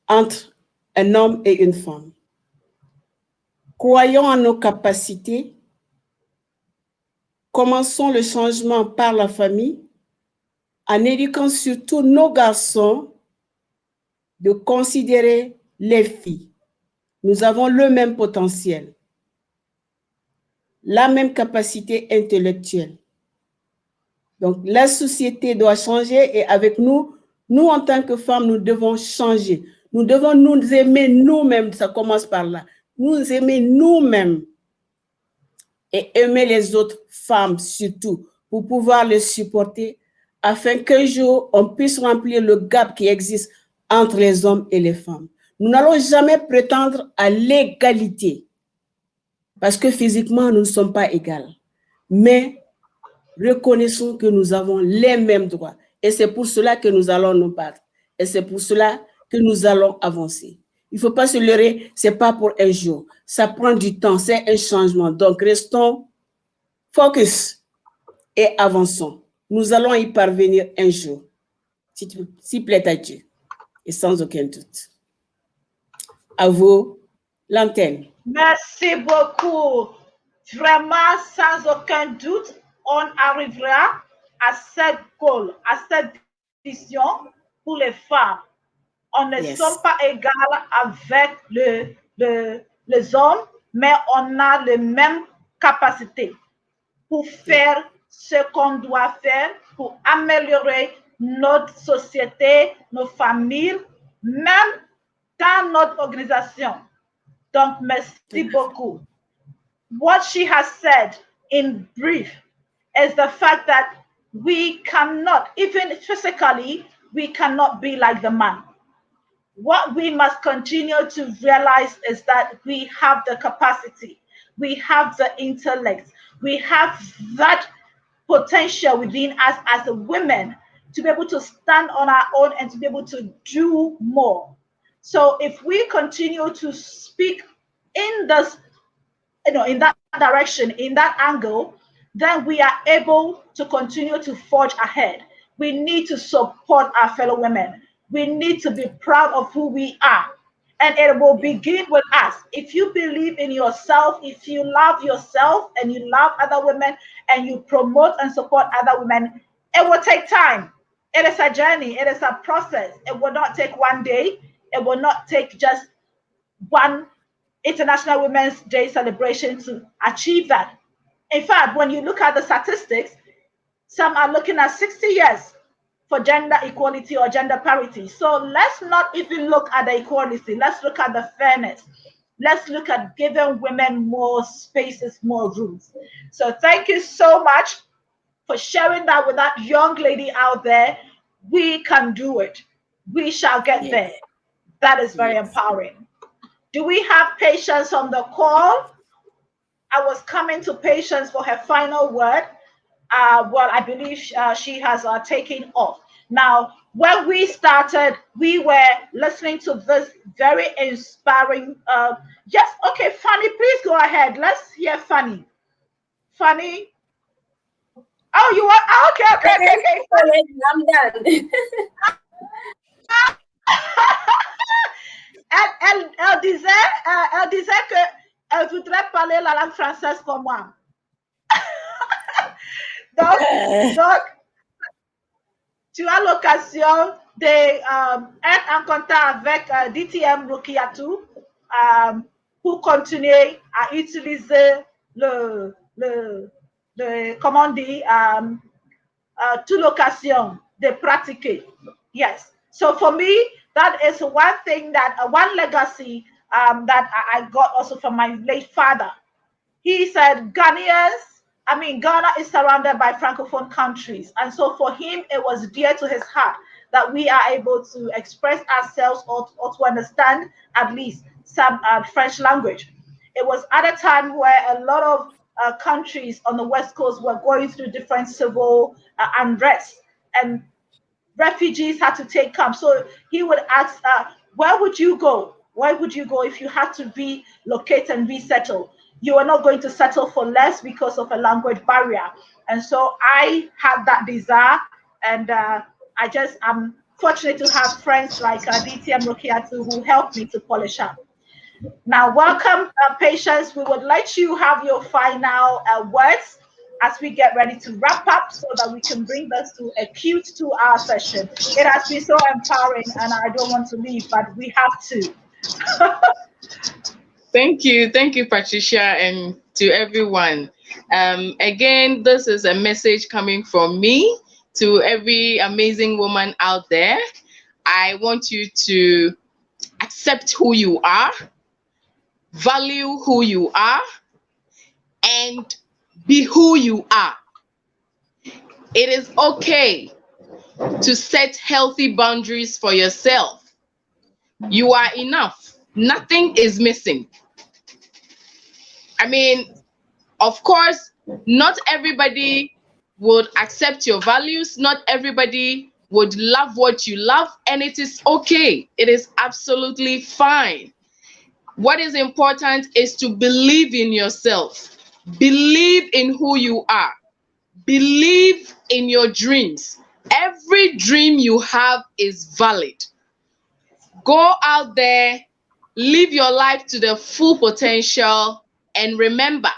D: entre un homme et une femme. Croyons en nos capacités. Commençons le changement par la famille en éduquant surtout nos garçons de considérer les filles. Nous avons le même potentiel, la même capacité intellectuelle. Donc, la société doit changer et avec nous, nous en tant que femmes, nous devons changer. Nous devons nous aimer nous-mêmes, ça commence par là. Nous aimer nous-mêmes et aimer les autres femmes surtout pour pouvoir les supporter afin qu'un jour, on puisse remplir le gap qui existe entre les hommes et les femmes. Nous n'allons jamais prétendre à l'égalité parce que physiquement, nous ne sommes pas égales. Mais reconnaissons que nous avons les mêmes droits et c'est pour cela que nous allons nous battre et c'est pour cela que nous allons avancer. Il ne faut pas se leurrer, ce n'est pas pour un jour. Ça prend du temps, c'est un changement. Donc, restons focus et avançons. Nous allons y parvenir un jour, s'il plaît à Dieu, et sans aucun doute. À vous, l'antenne.
B: Merci beaucoup. Vraiment, sans aucun doute, on arrivera à cette goal, à cette vision pour les femmes. On ne sommes pas égales avec les hommes, mais on a les mêmes capacités pour faire ce qu'on doit faire pour améliorer notre société, nos familles, même dans notre organisation. Donc, merci beaucoup. What she has said in brief is the fact that we cannot, even physically, we cannot be like the man. What we must continue to realize is that we have the capacity, we have the intellect, we have that potential within us as a women to be able to stand on our own and to be able to do more. So if we continue to speak in this, in that direction, in that angle, then we are able to continue to forge ahead. We need to support our fellow women. We need to be proud of who we are. And it will begin with us. If you believe in yourself, if you love yourself and you love other women and you promote and support other women, it will take time. It is a journey, it is a process. It will not take one day, it will not take just one International Women's Day celebration to achieve that. In fact, when you look at the statistics, some are looking at 60 years for gender equality or gender parity. So let's not even look at the equality, let's look at the fairness. Let's look at giving women more spaces, more rooms. So thank you so much for sharing that with that young lady out there. We can do it. We shall get there. That is very empowering. Do we have Patience on the call? I was coming to Patience for her final word. Well, I believe she has taken off. Now, when we started, we were listening to this very inspiring. Yes, okay, Fanny, please go ahead. Let's hear Fanny. Fanny. Oh, you want? Oh, okay.
F: I'm done.
B: Elle disait que elle voudrait parler la langue française comme moi. donc, tu as l'occasion d'être en contact avec DTM Rukiatu pour continuer à utiliser comment on dit, toute l'occasion de pratiquer. Yes. So for me, that is one thing that, one legacy that I got also from my late father. He said, Ghana is surrounded by Francophone countries. And so for him, it was dear to his heart that we are able to express ourselves or to understand at least some French language. It was at a time where a lot of countries on the West Coast were going through different civil unrest, and refugees had to take camp. So he would ask, where would you go? Where would you go if you had to relocate and resettle? You are not going to settle for less because of a language barrier. And so I had that desire, and I'm fortunate to have friends like DTM Rokiatu who helped me to polish up. Now, welcome, Patience. We would let you have your final words as we get ready to wrap up so that we can bring this to a cute 2-hour session. It has been so empowering, and I don't want to leave, but we have to.
H: Thank you, Patricia, and to everyone. Again, this is a message coming from me to every amazing woman out there. I want you to accept who you are, value who you are, and be who you are. It is okay to set healthy boundaries for yourself. You are enough. Nothing is missing. I mean, of course, not everybody would accept your values. Not everybody would love what you love, and it is okay. It is absolutely fine. What is important is to believe in yourself. Believe in who you are. Believe in your dreams. Every dream you have is valid. Go out there, live your life to the full potential, and remember,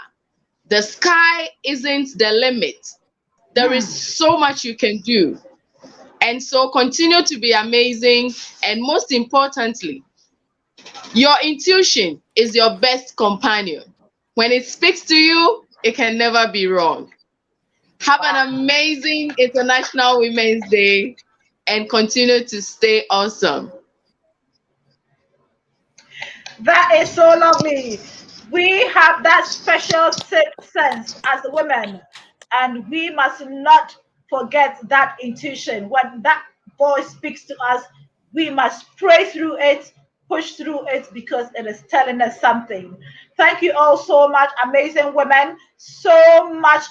H: the sky isn't the limit. There is so much you can do. And so continue to be amazing. And most importantly, your intuition is your best companion. When it speaks to you, it can never be wrong. Have an amazing International Women's Day and continue to stay awesome.
B: That is so lovely. We have that special sixth sense as women, and we must not forget that intuition. When that voice speaks to us, we must pray through it, push through it, because it is telling us something. Thank you all so much, amazing women. So much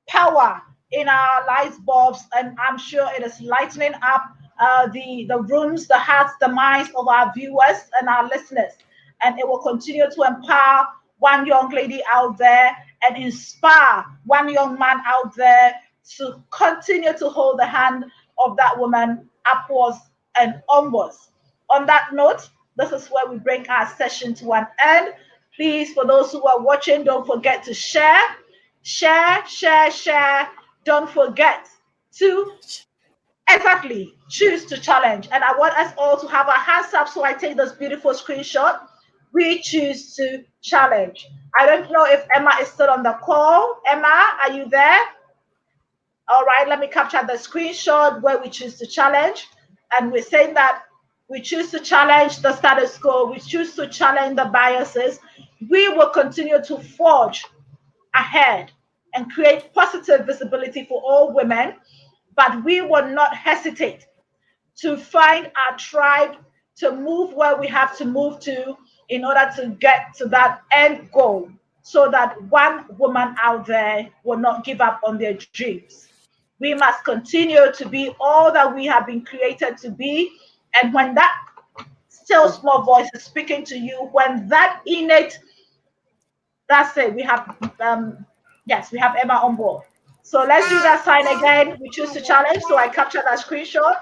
B: power in our light bulbs, and I'm sure it is lightening up the rooms, the hearts, the minds of our viewers and our listeners. And it will continue to empower one young lady out there and inspire one young man out there to continue to hold the hand of that woman upwards and onwards. On that note, this is where we bring our session to an end. Please, for those who are watching, don't forget to share. Don't forget to Exactly. Choose to challenge. And I want us all to have our hands up so I take this beautiful screenshot. We choose to challenge. I don't know if Emma is still on the call. Emma, are you there? All right, let me capture the screenshot where we choose to challenge. And we're saying that we choose to challenge the status quo, we choose to challenge the biases. We will continue to forge ahead and create positive visibility for all women, but we will not hesitate to find our tribe, to move where we have to move to in order to get to that end goal so that one woman out there will not give up on their dreams. We must continue to be all that we have been created to be. And when that still small voice is speaking to you, when that innate, that's it, we have, yes, we have Emma on board. So let's do that sign again. We choose to challenge. So I captured that screenshot.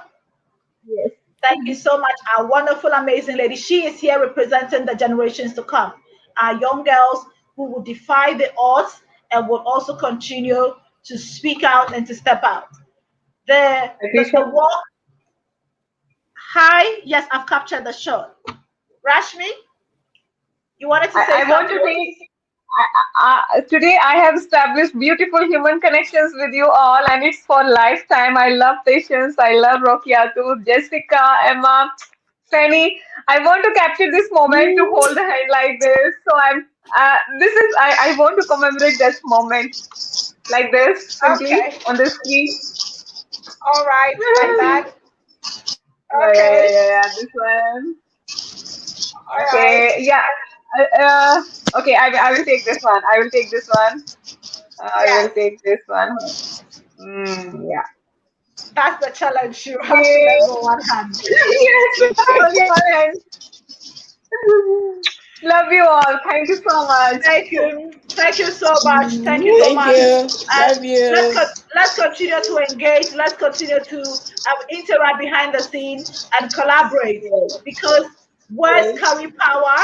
E: Yes.
B: Thank you so much, our wonderful, amazing lady. She is here representing the generations to come, our young girls who will defy the odds and will also continue to speak out and to step out. The
E: Patricia,
B: walk. Hi, yes, I've captured the shot. Rashmi, you wanted to say
E: I want to
B: something?
E: take. Today I have established beautiful human connections with you all, and it's for lifetime. I love Patience. I love Rokiatu, Jessica, Emma, Fanny. I want to capture this moment to hold the hand like this. So I'm. This is. I want to commemorate this moment like this, simply
B: Okay,
E: on the screen.
B: all right, like that.
E: Yeah, yeah, yeah,
B: Okay,
E: yeah, yeah. This one.
B: all right.
E: Okay, yeah. Okay, I will take this one. I will take this one. I will
B: Yes,
E: take this one. Yeah.
B: that's the challenge. You have to let
E: Yay.
B: go one hand.
E: Yes, only one hand. Love you all. Thank you so much.
B: Thank you. Thank you so much. Thank you so
D: Thank
B: much.
D: you. Love
B: And
D: you.
B: let's continue to engage. Let's continue to interact behind the scene and collaborate
E: Yes,
B: because words
E: yes,
B: carry power.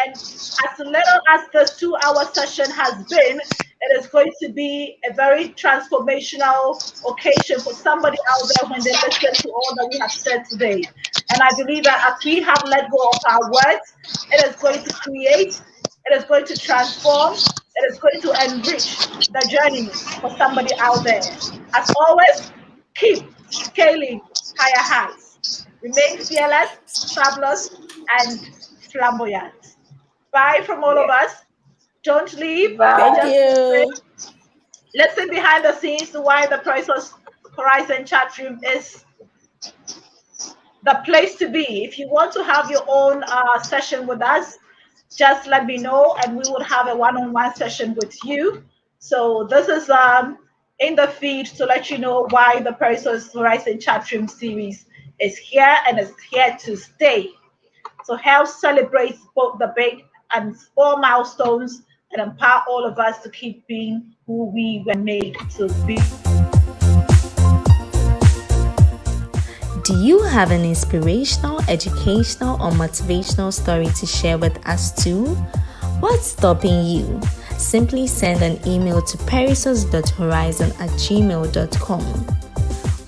B: And as little as this 2 hour session has been, it is going to be a very transformational occasion for somebody out there when they listen to all that we have said today. And I believe that as we have let go of our words, it is going to create, it is going to transform, it is going to enrich the journey for somebody out there. As always, keep scaling higher heights. Remain fearless, fabulous, and flamboyant. Bye from all of
E: yes.
B: us. Don't leave.
D: Thank
E: Bye.
B: Just
D: you.
B: listen behind the scenes to why the Perissos Horizon Chat Room is the place to be. If you want to have your own session with us, just let me know and we would have a one-on-one session with you. So this is in the feed to let you know why the Perissos Horizon Chat Room series is here and is here to stay. So help celebrate both the big and small milestones and empower all of us to keep being who we were made to be.
A: Do you have an inspirational, educational, or motivational story to share with us too? What's stopping you? Simply send an email to perissos.horizon@gmail.com.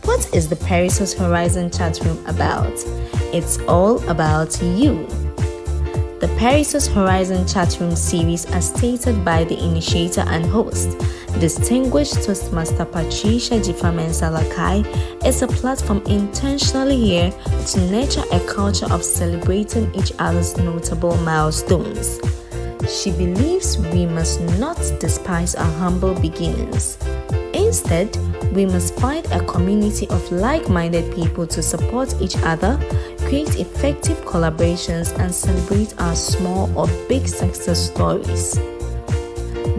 A: What is the Perissos Horizon Chat Room about? It's all about you. The Perissos Horizon Chat Room series, as stated by the initiator and host, distinguished Toastmaster Patricia Salakai, is a platform intentionally here to nurture a culture of celebrating each other's notable milestones. She believes we must not despise our humble beginnings. Instead, we must find a community of like-minded people to support each other, create effective collaborations, and celebrate our small or big success stories.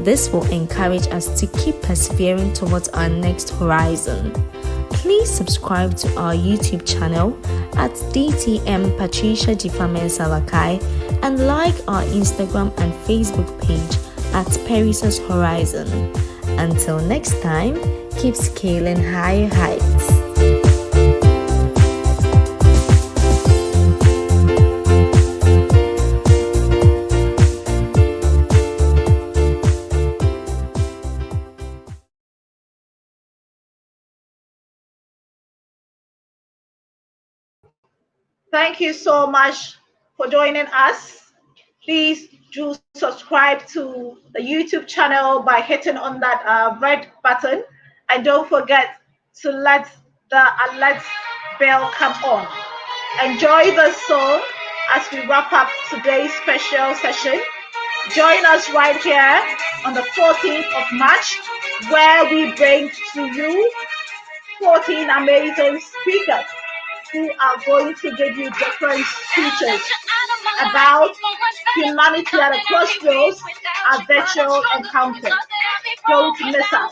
A: This will encourage us to keep persevering towards our next horizon. Please subscribe to our YouTube channel at DTM Patricia Salakai and like our Instagram and Facebook page at Perissos Horizon. Until next time, keep scaling higher heights.
B: Thank you so much for joining us. Please do subscribe to the YouTube channel by hitting on that red button. And don't forget to let the alert bell come on. Enjoy the song as we wrap up today's special session. Join us right here on the 14th of March, where we bring to you 14 amazing speakers who are going to give you different speeches about humanity at a crossroads, a virtual encounter. Don't miss out.